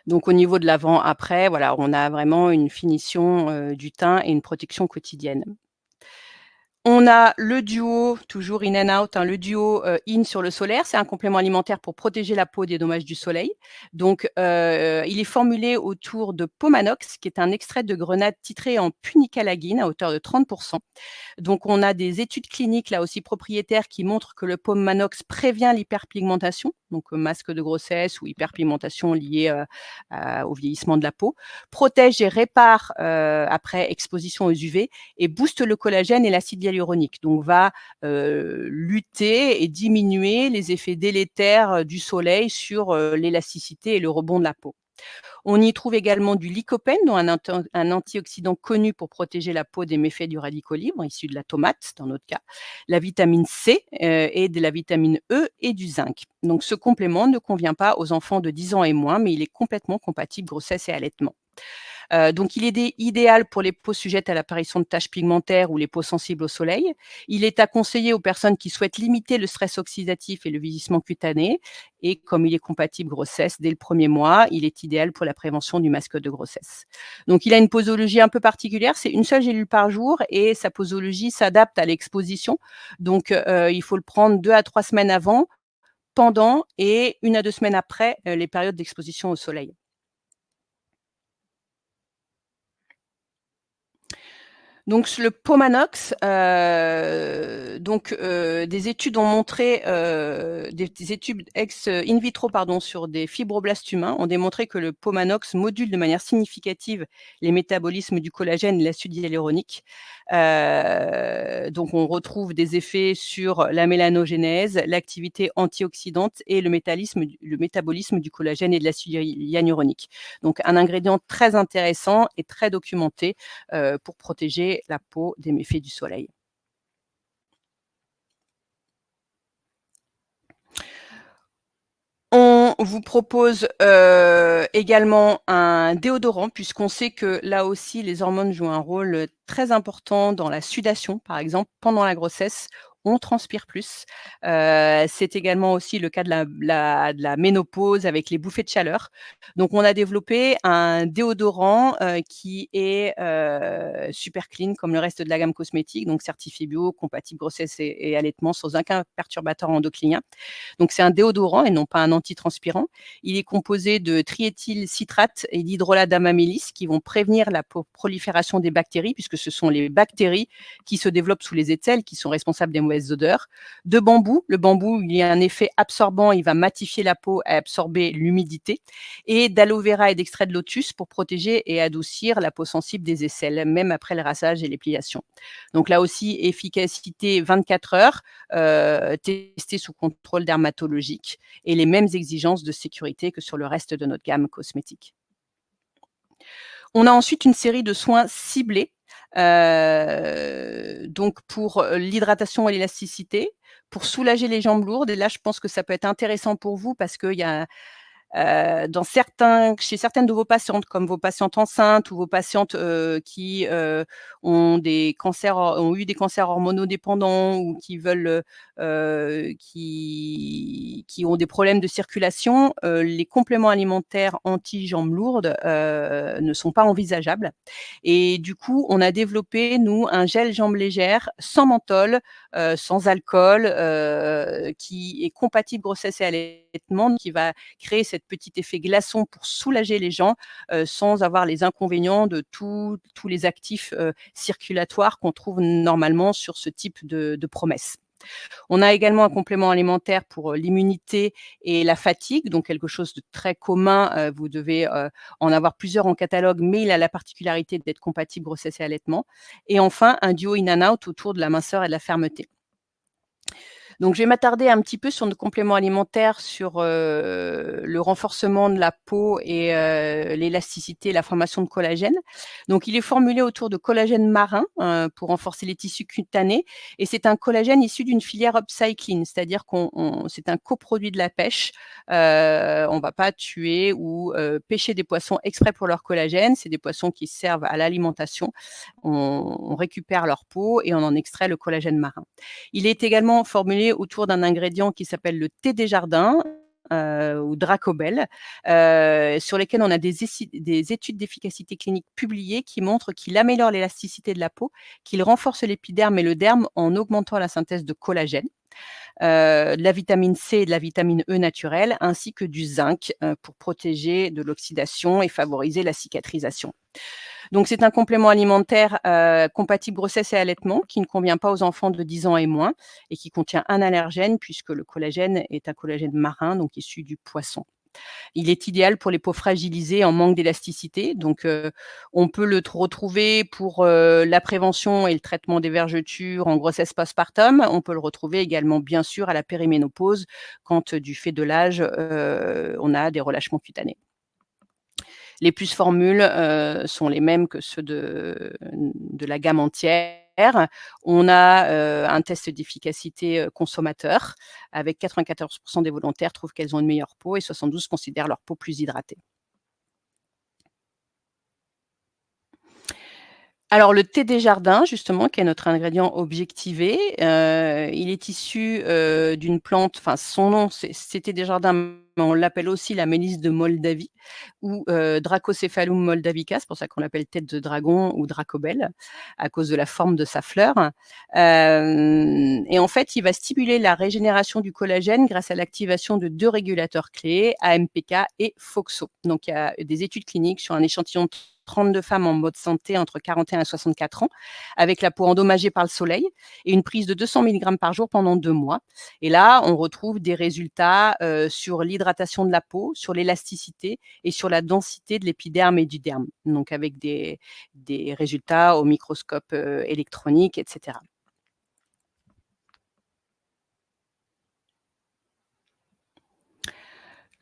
Donc, au niveau de l'avant-après, voilà, on a vraiment une finition du teint et une protection quotidienne. On a le duo, toujours in and out, le duo in sur le solaire. C'est un complément alimentaire pour protéger la peau des dommages du soleil. Donc, il est formulé autour de Pomanox, qui est un extrait de grenade titré en punicalagine à hauteur de 30%. Donc, on a des études cliniques là aussi propriétaires qui montrent que le Pomanox prévient l'hyperpigmentation, donc masque de grossesse ou hyperpigmentation liée au vieillissement de la peau, protège et répare après exposition aux UV, et booste le collagène et l'acide hyaluronique. Donc, va lutter et diminuer les effets délétères du soleil sur l'élasticité et le rebond de la peau. On y trouve également du lycopène, dont un antioxydant connu pour protéger la peau des méfaits du radicaux libre, issu de la tomate dans notre cas, la vitamine C et de la vitamine E et du zinc. Donc, ce complément ne convient pas aux enfants de 10 ans et moins, mais il est complètement compatible grossesse et allaitement. Donc, il est idéal pour les peaux sujettes à l'apparition de taches pigmentaires ou les peaux sensibles au soleil. Il est à conseiller aux personnes qui souhaitent limiter le stress oxydatif et le vieillissement cutané. Et comme il est compatible grossesse dès le 1er mois, il est idéal pour la prévention du masque de grossesse. Donc, il a une posologie un peu particulière. C'est une seule gélule par jour et sa posologie s'adapte à l'exposition. Donc, il faut le prendre 2 à 3 semaines avant, pendant et 1 à 2 semaines après les périodes d'exposition au soleil. Donc le Pomanox, des études ont montré, des études in vitro sur des fibroblastes humains ont démontré que le Pomanox module de manière significative les métabolismes du collagène et l'acide hyaluronique. Donc on retrouve des effets sur la mélanogénèse, l'activité antioxydante et le métabolisme du collagène et de l'acide hyaluronique. Donc un ingrédient très intéressant et très documenté pour protéger la peau des méfaits du soleil. On vous propose également un déodorant, puisqu'on sait que là aussi les hormones jouent un rôle très important dans la sudation. Par exemple, pendant la grossesse, on transpire plus. C'est également aussi le cas de la ménopause avec les bouffées de chaleur. Donc, on a développé un déodorant qui est super clean comme le reste de la gamme cosmétique, donc certifié bio, compatible grossesse et allaitement, sans aucun perturbateur endocrinien. Donc, c'est un déodorant et non pas un antitranspirant. Il est composé de triéthylcitrate et d'hydrolat d'amamélis qui vont prévenir la prolifération des bactéries, puisque puisque ce sont les bactéries qui se développent sous les aisselles qui sont responsables des mauvaises odeurs. De bambou, le bambou, il y a un effet absorbant, il va matifier la peau et absorber l'humidité. Et d'aloe vera et d'extrait de lotus pour protéger et adoucir la peau sensible des aisselles, même après le rassage et l'épilation. Donc là aussi, efficacité 24 heures, testé sous contrôle dermatologique et les mêmes exigences de sécurité que sur le reste de notre gamme cosmétique. On a ensuite une série de soins ciblés, donc pour l'hydratation et l'élasticité, pour soulager les jambes lourdes. Et là, je pense que ça peut être intéressant pour vous parce qu'il y a chez certaines de vos patientes, comme vos patientes enceintes ou vos patientes qui ont eu des cancers hormonodépendants ou qui veulent, qui ont des problèmes de circulation, les compléments alimentaires anti-jambes lourdes ne sont pas envisageables. Et du coup, on a développé, nous, un gel jambes légères sans menthol, sans alcool, qui est compatible grossesse et allaitement, qui va créer cet petit effet glaçon pour soulager les gens, sans avoir les inconvénients de tous les actifs circulatoires qu'on trouve normalement sur ce type de promesses. On a également un complément alimentaire pour l'immunité et la fatigue, donc quelque chose de très commun. Vous devez en avoir plusieurs en catalogue, mais il a la particularité d'être compatible grossesse et allaitement. Et enfin, un duo in and out autour de la minceur et de la fermeté. Donc, je vais m'attarder un petit peu sur nos compléments alimentaires, sur le renforcement de la peau et l'élasticité, la formation de collagène. Donc, il est formulé autour de collagène marin pour renforcer les tissus cutanés. Et c'est un collagène issu d'une filière upcycling, c'est-à-dire c'est un coproduit de la pêche. On ne va pas tuer ou pêcher des poissons exprès pour leur collagène. C'est des poissons qui servent à l'alimentation. On récupère leur peau et on en extrait le collagène marin. Il est également formulé autour d'un ingrédient qui s'appelle le thé des jardins ou Dracobel, sur lesquels on a des études d'efficacité clinique publiées qui montrent qu'il améliore l'élasticité de la peau, qu'il renforce l'épiderme et le derme en augmentant la synthèse de collagène. De la vitamine C et de la vitamine E naturelle, ainsi que du zinc pour protéger de l'oxydation et favoriser la cicatrisation. Donc, c'est un complément alimentaire compatible grossesse et allaitement qui ne convient pas aux enfants de 10 ans et moins et qui contient un allergène puisque le collagène est un collagène marin, donc issu du poisson. Il est idéal pour les peaux fragilisées en manque d'élasticité. Donc, on peut le retrouver pour la prévention et le traitement des vergetures en grossesse postpartum. On peut le retrouver également, bien sûr, à la périménopause quand, du fait de l'âge, on a des relâchements cutanés. Les puces formules sont les mêmes que ceux de la gamme entière. On a un test d'efficacité consommateur avec 94% des volontaires trouvent qu'elles ont une meilleure peau et 72 considèrent leur peau plus hydratée. Alors le thé des jardins justement, qui est notre ingrédient objectivé, il est issu, d'une plante, enfin son nom c'est thé des jardins, mais on l'appelle aussi la mélisse de Moldavie ou Dracocéphalum moldavica, c'est pour ça qu'on l'appelle tête de dragon ou Dracobel, à cause de la forme de sa fleur. Et en fait, il va stimuler la régénération du collagène grâce à l'activation de 2 régulateurs clés, AMPK et FOXO. Donc il y a des études cliniques sur un échantillon de 32 femmes en mode santé entre 41 et 64 ans, avec la peau endommagée par le soleil et une prise de 200 mg par jour pendant 2 mois. Et là, on retrouve des résultats sur l'hydratation de la peau, sur l'élasticité et sur la densité de l'épiderme et du derme, donc avec des résultats au microscope électronique, etc.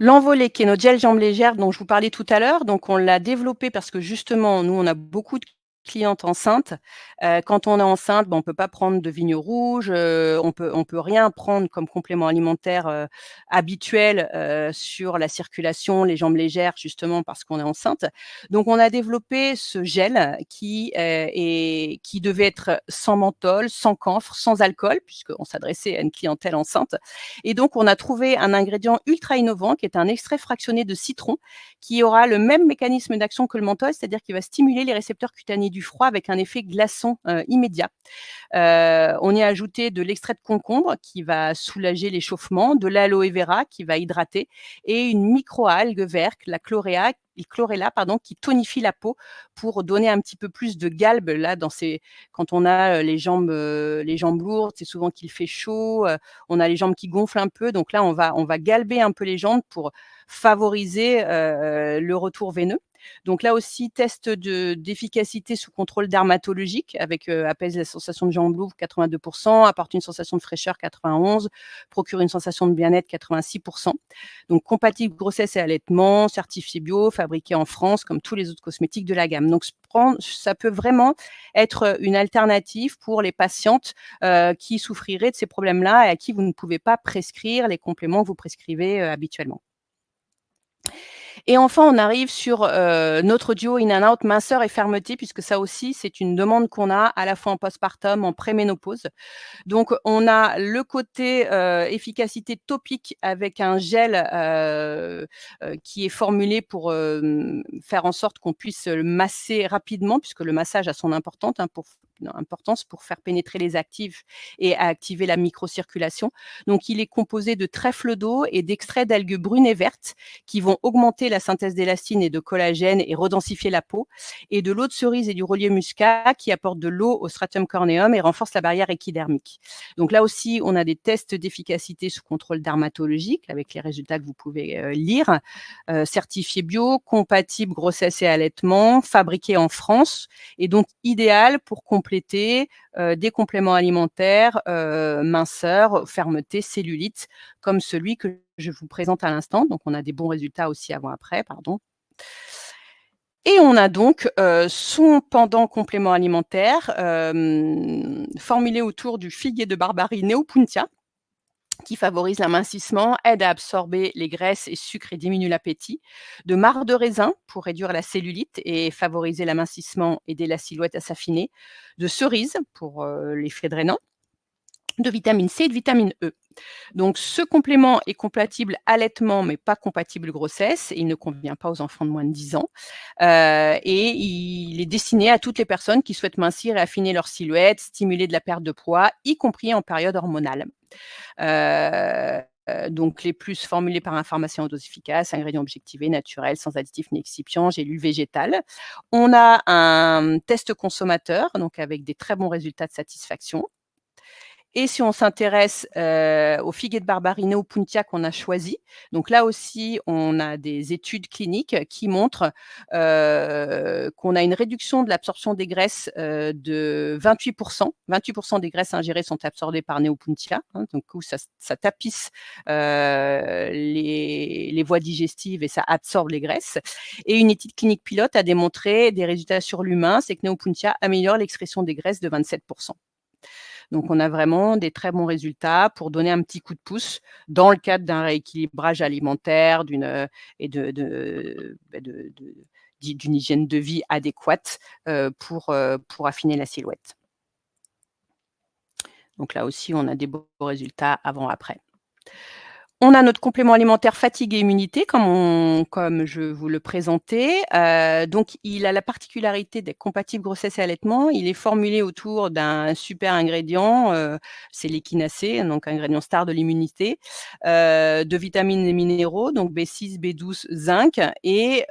L'Envolée, qui est notre gel jambes légères dont je vous parlais tout à l'heure, donc on l'a développé parce que justement, nous, on a beaucoup de clientes enceintes. Quand on est enceinte, on peut pas prendre de vigne rouge, on peut rien prendre comme complément alimentaire habituel sur la circulation, les jambes légères, justement parce qu'on est enceinte. Donc on a développé ce gel qui devait être sans menthol, sans camphre, sans alcool, puisqu'on s'adressait à une clientèle enceinte. Et donc on a trouvé un ingrédient ultra innovant qui est un extrait fractionné de citron qui aura le même mécanisme d'action que le menthol, c'est-à-dire qu'il va stimuler les récepteurs cutanés du du froid avec un effet glaçant immédiat. On y a ajouté de l'extrait de concombre qui va soulager l'échauffement, de l'aloe vera qui va hydrater et une microalgue verte, la chlorella, qui tonifie la peau pour donner un petit peu plus de galbe là quand on a les jambes lourdes, c'est souvent qu'il fait chaud, on a les jambes qui gonflent un peu, donc là on va galber un peu les jambes pour favoriser le retour veineux. Donc là aussi, test d'efficacité sous contrôle dermatologique avec apaise la sensation de jambes lourdes 82%, apporte une sensation de fraîcheur 91%, procure une sensation de bien-être 86%. Donc compatible grossesse et allaitement, certifié bio, fabriqué en France comme tous les autres cosmétiques de la gamme. Donc ça peut vraiment être une alternative pour les patientes qui souffriraient de ces problèmes-là et à qui vous ne pouvez pas prescrire les compléments que vous prescrivez habituellement. Et enfin, on arrive sur notre duo in and out minceur et fermeté, puisque ça aussi, c'est une demande qu'on a à la fois en postpartum, en préménopause. Donc, on a le côté efficacité topique avec un gel qui est formulé pour faire en sorte qu'on puisse le masser rapidement, puisque le massage a son importance pour faire pénétrer les actifs et activer la microcirculation. Donc, il est composé de trèfle d'eau et d'extraits d'algues brunes et vertes qui vont augmenter la synthèse d'élastine et de collagène et redensifier la peau, et de l'eau de cerise et du relier muscat qui apporte de l'eau au stratum corneum et renforce la barrière épidermique. Donc là aussi, on a des tests d'efficacité sous contrôle dermatologique avec les résultats que vous pouvez lire. Certifié bio, compatible grossesse et allaitement, fabriqué en France et donc idéal pour compléter des compléments alimentaires, minceur, fermeté, cellulite, comme celui que je vous présente à l'instant. Donc, on a des bons résultats aussi avant-après, Et on a donc son pendant complément alimentaire formulé autour du figuier de Barbarie Neopuntia, qui favorise l'amincissement, aide à absorber les graisses et sucres et diminue l'appétit, de marc de raisin pour réduire la cellulite et favoriser l'amincissement, aider la silhouette à s'affiner, de cerise pour l'effet drainant, de vitamine C et de vitamine E. Donc, ce complément est compatible allaitement, mais pas compatible grossesse. Il ne convient pas aux enfants de moins de 10 ans. Et il est destiné à toutes les personnes qui souhaitent mincir et affiner leur silhouette, stimuler de la perte de poids, y compris en période hormonale. Donc, les plus formulés par un pharmacien en dose efficace, ingrédients objectivés, naturels, sans additifs ni excipients, gélules végétales. On a un test consommateur, donc avec des très bons résultats de satisfaction. Et si on s'intéresse au figuier de Barbarie Neopuntia qu'on a choisi, donc là aussi, on a des études cliniques qui montrent qu'on a une réduction de l'absorption des graisses de 28%. 28% des graisses ingérées sont absorbées par Neopuntia, donc ça tapisse les voies digestives et ça absorbe les graisses. Et une étude clinique pilote a démontré des résultats sur l'humain, c'est que Neopuntia améliore l'excrétion des graisses de 27%. Donc, on a vraiment des très bons résultats pour donner un petit coup de pouce dans le cadre d'un rééquilibrage alimentaire et d'une hygiène de vie adéquate pour affiner la silhouette. Donc là aussi, on a des beaux résultats avant-après. On a notre complément alimentaire fatigue et immunité, comme je vous le présentais. Donc, il a la particularité d'être compatible grossesse et allaitement. Il est formulé autour d'un super ingrédient, c'est l'échinacée, donc ingrédient star de l'immunité, de vitamines et minéraux, donc B6, B12, zinc, et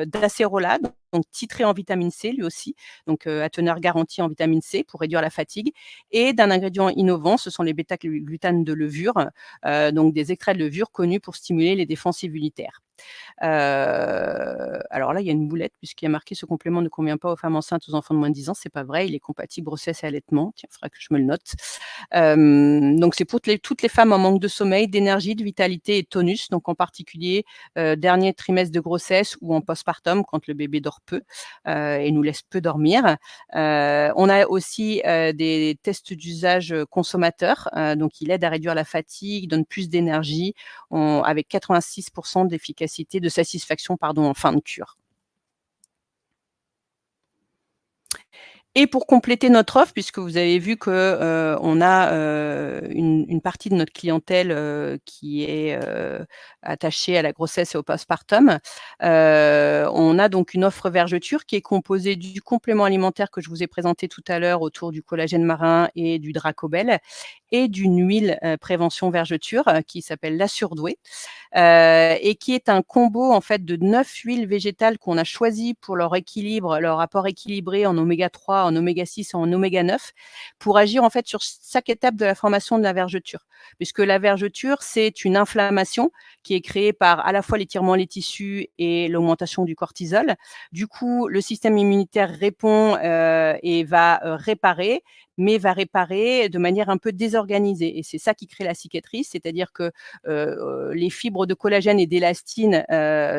d'acérola, donc titré en vitamine C lui aussi, donc à teneur garantie en vitamine C pour réduire la fatigue, et d'un ingrédient innovant, ce sont les bêta-glutanes de levure, donc des extraits de levure connus pour stimuler les défenses immunitaires. Alors là, il y a une boulette puisqu'il y a marqué ce complément ne convient pas aux femmes enceintes, aux enfants de moins de 10 ans. C'est pas vrai, il est compatible grossesse et allaitement. Tiens, il faudra que je me le note. Donc c'est pour toutes les femmes en manque de sommeil, d'énergie, de vitalité et de tonus. Donc en particulier dernier trimestre de grossesse ou en postpartum quand le bébé dort peu et nous laisse peu dormir. On a aussi des tests d'usage consommateur. Donc il aide à réduire la fatigue, donne plus d'énergie avec 86% d'efficacité, de satisfaction en fin de cure. Et pour compléter notre offre, puisque vous avez vu qu'on a une partie de notre clientèle qui est attachée à la grossesse et au postpartum, on a donc une offre vergeture qui est composée du complément alimentaire que je vous ai présenté tout à l'heure autour du collagène marin et du Dracobel et d'une huile prévention vergeture qui s'appelle la Surdouée. Et qui est un combo en fait de 9 huiles végétales qu'on a choisies pour leur équilibre, leur apport équilibré en oméga 3, en oméga 6 et en oméga 9 pour agir en fait sur chaque étape de la formation de la vergeture. Puisque la vergeture, c'est une inflammation qui est créée par à la fois l'étirement des tissus et l'augmentation du cortisol. Du coup, le système immunitaire répond et va réparer, mais va réparer de manière un peu désorganisée. Et c'est ça qui crée la cicatrice, c'est-à-dire que les fibres de collagène et d'élastine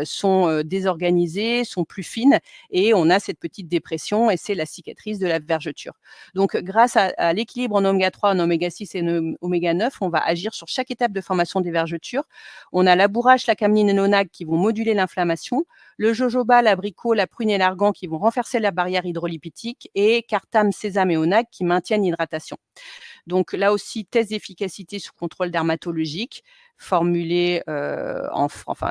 sont désorganisées, sont plus fines et on a cette petite dépression et c'est la cicatrice de la vergeture. Donc grâce à l'équilibre en oméga 3, en oméga 6 et en oméga 9, on va agir sur chaque étape de formation des vergetures. On a la bourrache, la cameline et l'onag qui vont moduler l'inflammation, le jojoba, l'abricot, la prune et l'argan qui vont renforcer la barrière hydrolipidique et cartame, sésame et onag qui maintiennent l'hydratation. Donc là aussi, test d'efficacité sous contrôle dermatologique, formulé,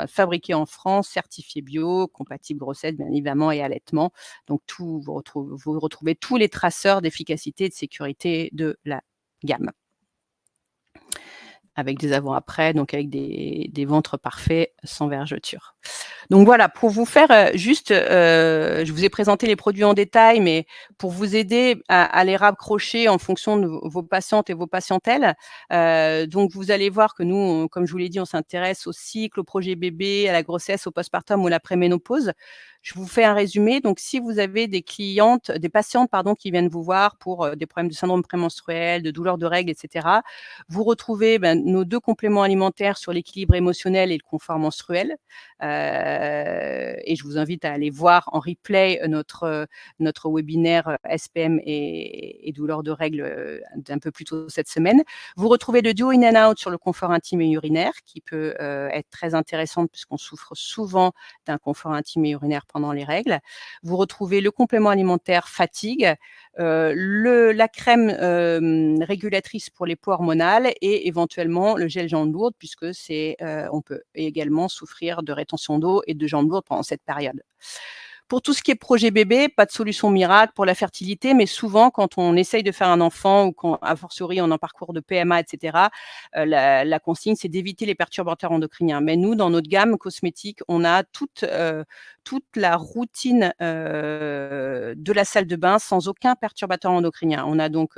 fabriqué en France, certifié bio, compatible grossesse bien évidemment et allaitement. Donc vous retrouvez tous les traceurs d'efficacité et de sécurité de la gamme. Avec des avant-après, donc avec des ventres parfaits sans vergeture. Donc voilà, pour vous faire juste, je vous ai présenté les produits en détail, mais pour vous aider à les raccrocher en fonction de vos patientes et vos patientèles. Donc vous allez voir que nous, comme je vous l'ai dit, on s'intéresse au cycle, au projet bébé, à la grossesse, au postpartum ou à la préménopause. Je vous fais un résumé. Donc si vous avez des patientes qui viennent vous voir pour des problèmes de syndrome prémenstruel, de douleurs de règles, etc., vous retrouvez nos 2 compléments alimentaires sur l'équilibre émotionnel et le confort menstruel. Et je vous invite à aller voir en replay notre webinaire SPM et douleurs de règles d'un peu plus tôt cette semaine. Vous retrouvez le duo in and out sur le confort intime et urinaire qui peut être très intéressant puisqu'on souffre souvent d'inconfort intime et urinaire pendant les règles. Vous retrouvez le complément alimentaire fatigue, la crème régulatrice pour les peaux hormonales et éventuellement le gel jambes lourdes puisque on peut également souffrir de rétention d'eau et de jambes lourdes pendant cette période. Pour tout ce qui est projet bébé, pas de solution miracle pour la fertilité, mais souvent quand on essaye de faire un enfant ou quand, a fortiori, on est en parcours de PMA, etc., la consigne, c'est d'éviter les perturbateurs endocriniens. Mais nous, dans notre gamme cosmétique, on a toute la routine de la salle de bain sans aucun perturbateur endocrinien. On a donc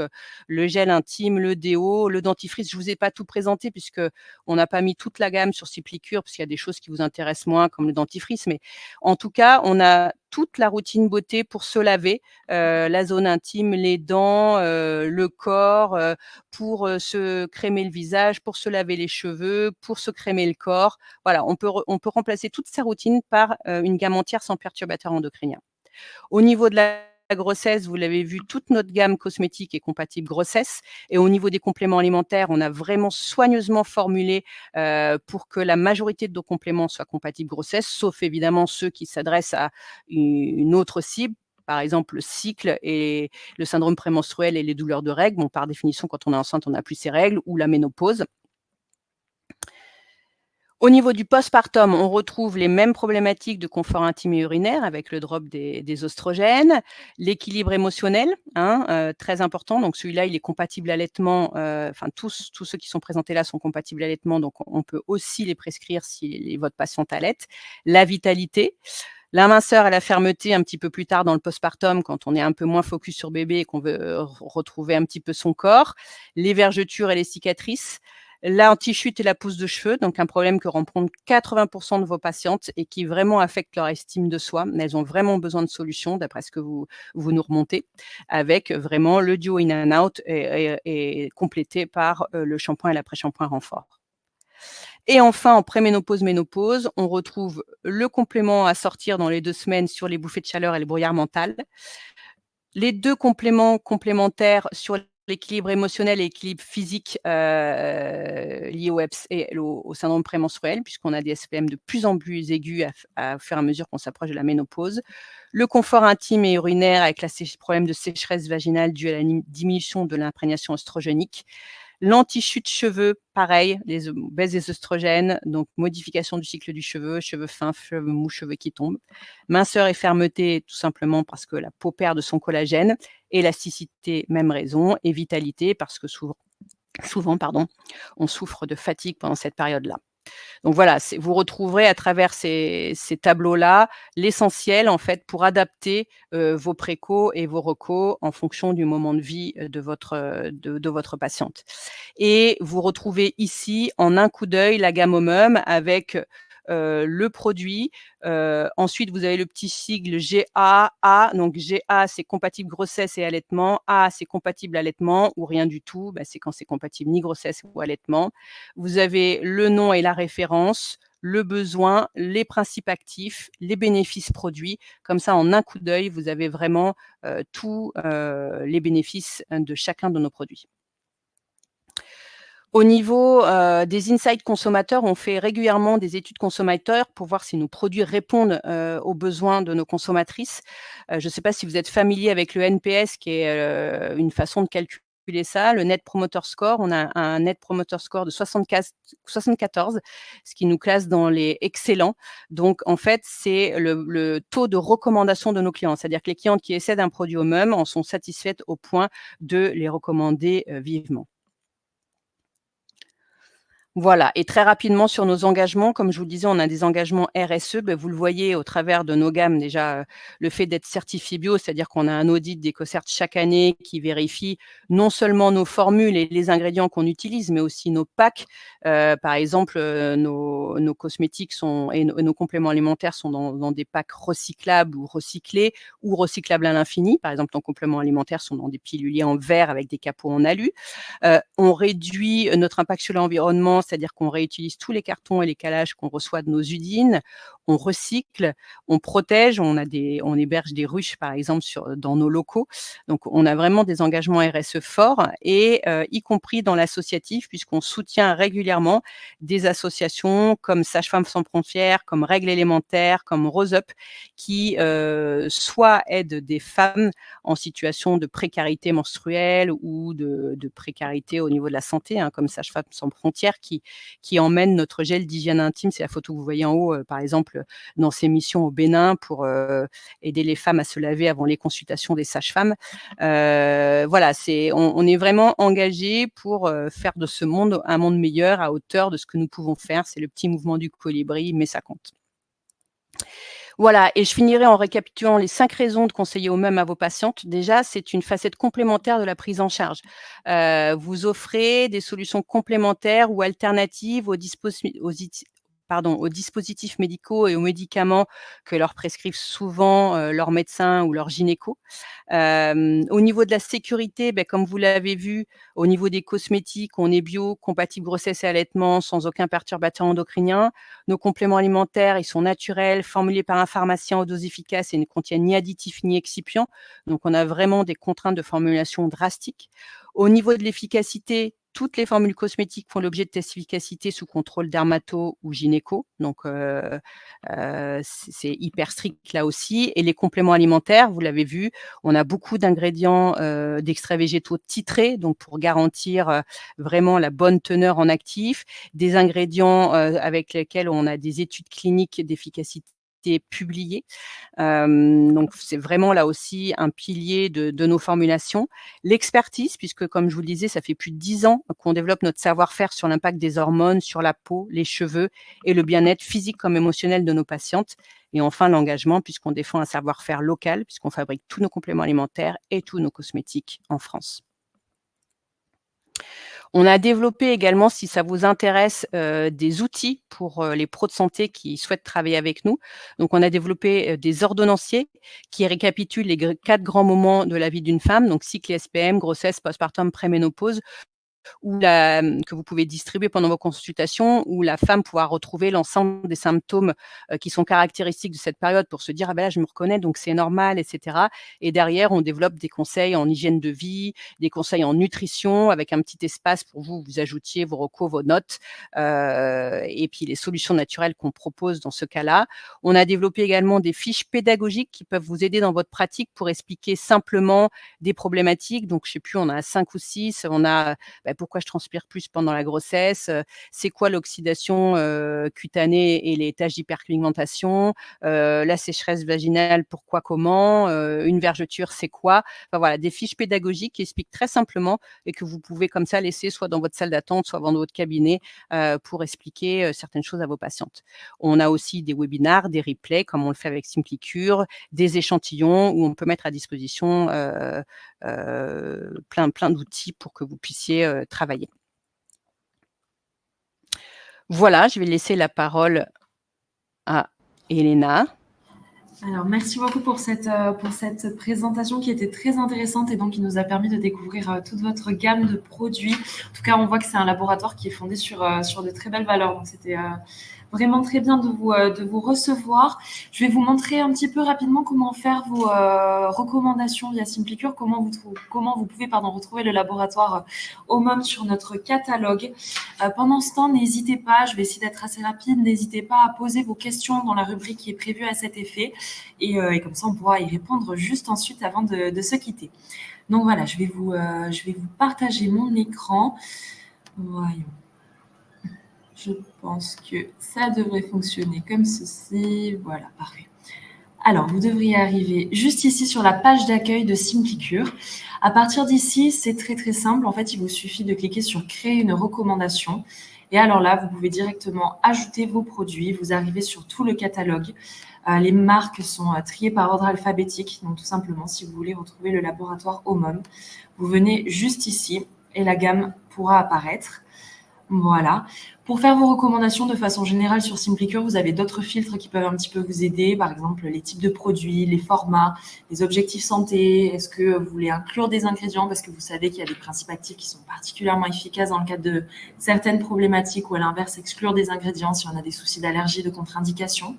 le gel intime, le déo, le dentifrice. Je vous ai pas tout présenté puisque on n'a pas mis toute la gamme sur Ciplicure parce qu'il y a des choses qui vous intéressent moins comme le dentifrice, mais en tout cas, on a toute la routine beauté pour se laver, la zone intime, les dents, le corps, pour se crémer le visage, pour se laver les cheveux, pour se crémer le corps. Voilà, on peut remplacer toute sa routine par une gamme entière sans perturbateurs endocriniens. Au niveau de la grossesse, vous l'avez vu, toute notre gamme cosmétique est compatible grossesse. Et au niveau des compléments alimentaires, on a vraiment soigneusement formulé pour que la majorité de nos compléments soient compatibles grossesse, sauf évidemment ceux qui s'adressent à une autre cible. Par exemple, le cycle et le syndrome prémenstruel et les douleurs de règles. Bon, par définition, quand on est enceinte, on n'a plus ses règles ou la ménopause. Au niveau du postpartum, on retrouve les mêmes problématiques de confort intime et urinaire avec le drop des oestrogènes, l'équilibre émotionnel, très important. Donc celui-là, il est compatible allaitement. Tous ceux qui sont présentés là sont compatibles allaitement, donc on peut aussi les prescrire si votre patiente allaite. La vitalité, la minceur et la fermeté un petit peu plus tard dans le postpartum quand on est un peu moins focus sur bébé et qu'on veut retrouver un petit peu son corps, les vergetures et les cicatrices, l'anti-chute et la pousse de cheveux, donc un problème que rencontrent 80% de vos patientes et qui vraiment affecte leur estime de soi. Elles ont vraiment besoin de solutions, d'après ce que vous nous remontez, avec vraiment le duo in and out et complété par le shampoing et l'après-shampoing renfort. Et enfin, en préménopause, ménopause, on retrouve le complément à sortir dans les 2 semaines sur les bouffées de chaleur et les brouillards mentales. Les 2 compléments complémentaires sur l'équilibre émotionnel et l'équilibre physique lié au syndrome prémenstruel, puisqu'on a des SPM de plus en plus aigus à fur et à mesure qu'on s'approche de la ménopause. Le confort intime et urinaire avec le problème de sécheresse vaginale dû à la diminution de l'imprégnation oestrogénique. L'anti-chute cheveux, pareil, baisse des oestrogènes, donc modification du cycle du cheveu, cheveux fins, cheveux mous, cheveux qui tombent. Minceur et fermeté, tout simplement parce que la peau perd de son collagène. Élasticité, même raison. Et vitalité, parce que souvent, on souffre de fatigue pendant cette période-là. Donc voilà, vous retrouverez à travers ces tableaux-là l'essentiel en fait pour adapter vos précos et vos recos en fonction du moment de vie de votre patiente. Et vous retrouvez ici en un coup d'œil la gamme Homum avec le produit. Ensuite, vous avez le petit sigle GA. A, donc GA, c'est compatible grossesse et allaitement. A, c'est compatible allaitement ou rien du tout. C'est quand c'est compatible ni grossesse ou allaitement. Vous avez le nom et la référence, le besoin, les principes actifs, les bénéfices produits. Comme ça, en un coup d'œil, vous avez vraiment tous les bénéfices de chacun de nos produits. Au niveau des insights consommateurs, on fait régulièrement des études consommateurs pour voir si nos produits répondent aux besoins de nos consommatrices. Je ne sais pas si vous êtes familier avec le NPS, qui est une façon de calculer ça, le Net Promoter Score. On a un Net Promoter Score de 74, ce qui nous classe dans les excellents. Donc, en fait, c'est le taux de recommandation de nos clients. C'est-à-dire que les clientes qui essaient d'un produit Homum en sont satisfaites au point de les recommander vivement. Voilà, et très rapidement sur nos engagements, comme je vous le disais, on a des engagements RSE. Vous le voyez au travers de nos gammes déjà, le fait d'être certifié bio, c'est-à-dire qu'on a un audit d'Ecocert chaque année qui vérifie non seulement nos formules et les ingrédients qu'on utilise, mais aussi nos packs. Par exemple, nos cosmétiques et nos compléments alimentaires sont dans des packs recyclables ou recyclables à l'infini. Par exemple, nos compléments alimentaires sont dans des piluliers en verre avec des capots en alu. On réduit notre impact sur l'environnement, c'est-à-dire qu'on réutilise tous les cartons et les calages qu'on reçoit de nos usines, on recycle, on protège, on héberge des ruches par exemple dans nos locaux. Donc on a vraiment des engagements RSE forts et y compris dans l'associatif, puisqu'on soutient régulièrement des associations comme Sages-Femmes sans frontières, comme Règles élémentaires, comme Rose Up, qui soit aident des femmes en situation de précarité menstruelle ou de précarité au niveau de la santé, comme Sages-Femmes sans frontières, qui emmène notre gel d'hygiène intime. C'est la photo que vous voyez en haut, par exemple, dans ses missions au Bénin pour aider les femmes à se laver avant les consultations des sages-femmes. Voilà, on est vraiment engagé pour faire de ce monde un monde meilleur à hauteur de ce que nous pouvons faire. C'est le petit mouvement du colibri, mais ça compte. Voilà, et je finirai en récapitulant les 5 raisons de conseiller Homum à vos patientes. Déjà, c'est une facette complémentaire de la prise en charge. Vous offrez des solutions complémentaires ou alternatives aux dispositifs médicaux et aux médicaments que leur prescrivent souvent leur médecin ou leur gynéco. Au niveau de la sécurité, comme vous l'avez vu, au niveau des cosmétiques, on est bio, compatible grossesse et allaitement, sans aucun perturbateur endocrinien. Nos compléments alimentaires, ils sont naturels, formulés par un pharmacien aux doses efficaces et ne contiennent ni additifs ni excipients. Donc, on a vraiment des contraintes de formulation drastiques. Au niveau de l'efficacité, toutes les formules cosmétiques font l'objet de tests d'efficacité sous contrôle dermato ou gynéco. Donc, c'est hyper strict là aussi. Et les compléments alimentaires, vous l'avez vu, on a beaucoup d'ingrédients d'extraits végétaux titrés, donc pour garantir vraiment la bonne teneur en actifs, des ingrédients avec lesquels on a des études cliniques d'efficacité publiées. Donc, c'est vraiment là aussi un pilier de nos formulations. L'expertise, puisque comme je vous le disais, ça fait plus de 10 ans qu'on développe notre savoir-faire sur l'impact des hormones, sur la peau, les cheveux et le bien-être physique comme émotionnel de nos patientes. Et enfin, l'engagement, puisqu'on défend un savoir-faire local, puisqu'on fabrique tous nos compléments alimentaires et tous nos cosmétiques en France. On a développé également, si ça vous intéresse, des outils pour les pros de santé qui souhaitent travailler avec nous. Donc, on a développé des ordonnanciers qui récapitulent les 4 grands moments de la vie d'une femme, donc cycle et SPM, grossesse, postpartum, préménopause. que vous pouvez distribuer pendant vos consultations, où la femme pourra retrouver l'ensemble des symptômes qui sont caractéristiques de cette période pour se dire « Ah ben là, je me reconnais, donc c'est normal, etc. » Et derrière, on développe des conseils en hygiène de vie, des conseils en nutrition, avec un petit espace pour vous ajoutiez vos recos, vos notes, et puis les solutions naturelles qu'on propose dans ce cas-là. On a développé également des fiches pédagogiques qui peuvent vous aider dans votre pratique pour expliquer simplement des problématiques. Donc, je sais plus, on a 5 ou 6. On a pourquoi je transpire plus pendant la grossesse, c'est quoi l'oxydation cutanée et les tâches d'hyperpigmentation, la sécheresse vaginale, pourquoi, comment, une vergeture, c'est quoi. Enfin voilà, des fiches pédagogiques qui expliquent très simplement et que vous pouvez comme ça laisser soit dans votre salle d'attente, soit dans votre cabinet pour expliquer certaines choses à vos patientes. On a aussi des webinars, des replays, comme on le fait avec SimpliCure, des échantillons où on peut mettre à disposition plein d'outils pour que vous puissiez travailler. Voilà, je vais laisser la parole à Elena. Alors, merci beaucoup pour cette présentation qui était très intéressante et donc qui nous a permis de découvrir toute votre gamme de produits. En tout cas, on voit que c'est un laboratoire qui est fondé sur de très belles valeurs. Donc, c'était vraiment très bien de vous recevoir. Je vais vous montrer un petit peu rapidement comment faire vos recommandations via SimpliCure, comment vous pouvez retrouver le laboratoire Homum sur notre catalogue. Pendant ce temps, n'hésitez pas, je vais essayer d'être assez rapide, n'hésitez pas à poser vos questions dans la rubrique qui est prévue à cet effet et comme ça, on pourra y répondre juste ensuite avant de se quitter. Donc voilà, je vais vous partager mon écran. Voyons. Je pense que ça devrait fonctionner comme ceci. Voilà, parfait. Alors, vous devriez arriver juste ici sur la page d'accueil de SimpliCure. À partir d'ici, c'est très très simple. En fait, il vous suffit de cliquer sur « Créer une recommandation ». Et alors là, vous pouvez directement ajouter vos produits. Vous arrivez sur tout le catalogue. Les marques sont triées par ordre alphabétique. Donc, tout simplement, si vous voulez retrouver le laboratoire Homum, vous venez juste ici et la gamme pourra apparaître. Voilà. Pour faire vos recommandations de façon générale sur SimpliCure, vous avez d'autres filtres qui peuvent un petit peu vous aider. Par exemple, les types de produits, les formats, les objectifs santé. Est-ce que vous voulez inclure des ingrédients parce que vous savez qu'il y a des principes actifs qui sont particulièrement efficaces dans le cadre de certaines problématiques, ou à l'inverse, exclure des ingrédients si on a des soucis d'allergie, de contre-indication.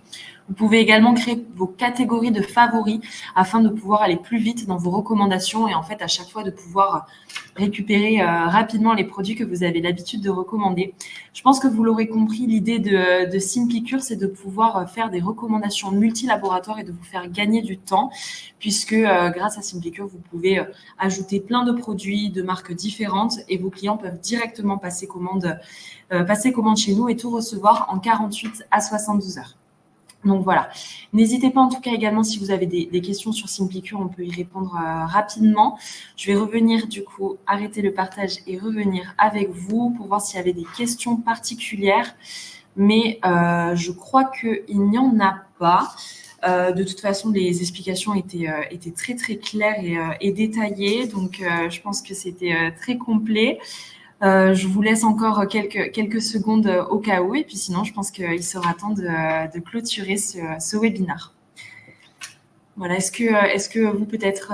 Vous pouvez également créer vos catégories de favoris afin de pouvoir aller plus vite dans vos recommandations et en fait à chaque fois de pouvoir récupérer rapidement les produits que vous avez l'habitude de recommander. Je pense que vous l'aurez compris, l'idée de SimpliCure, c'est de pouvoir faire des recommandations multilaboratoires et de vous faire gagner du temps, puisque grâce à SimpliCure, vous pouvez ajouter plein de produits de marques différentes et vos clients peuvent directement passer commande chez nous et tout recevoir en 48 à 72 heures. Donc voilà, n'hésitez pas en tout cas également si vous avez des questions sur SimpliCure, on peut y répondre rapidement. Je vais revenir du coup, arrêter le partage et revenir avec vous pour voir s'il y avait des questions particulières. Mais je crois qu'il n'y en a pas. De toute façon, les explications étaient très très claires et détaillées, donc je pense que c'était très complet. Je vous laisse encore quelques secondes au cas où, et puis sinon, je pense qu'il sera temps de clôturer ce webinaire. Voilà, est-ce que vous, peut-être,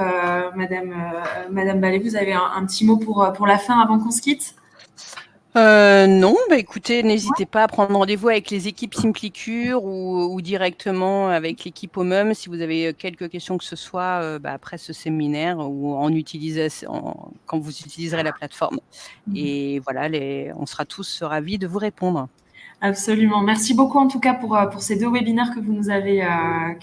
Madame Ballet, vous avez un petit mot pour la fin avant qu'on se quitte ? Non, écoutez, n'hésitez pas à prendre rendez-vous avec les équipes SimpliCure ou directement avec l'équipe Homum si vous avez quelques questions que ce soit après ce séminaire ou quand vous utiliserez la plateforme. Et voilà, on sera tous ravis de vous répondre. Absolument. Merci beaucoup en tout cas pour ces 2 webinaires que vous nous avez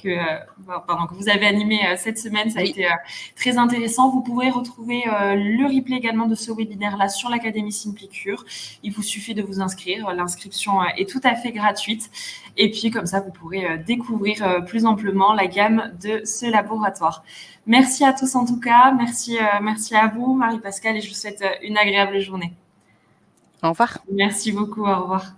que vous avez animés cette semaine. Ça a été très intéressant. Vous pouvez retrouver le replay également de ce webinaire-là sur l'Académie SimpliCure. Il vous suffit de vous inscrire. L'inscription est tout à fait gratuite. Et puis comme ça, vous pourrez découvrir plus amplement la gamme de ce laboratoire. Merci à tous en tout cas. Merci à vous, Marie-Pascale, et je vous souhaite une agréable journée. Au revoir. Merci beaucoup. Au revoir.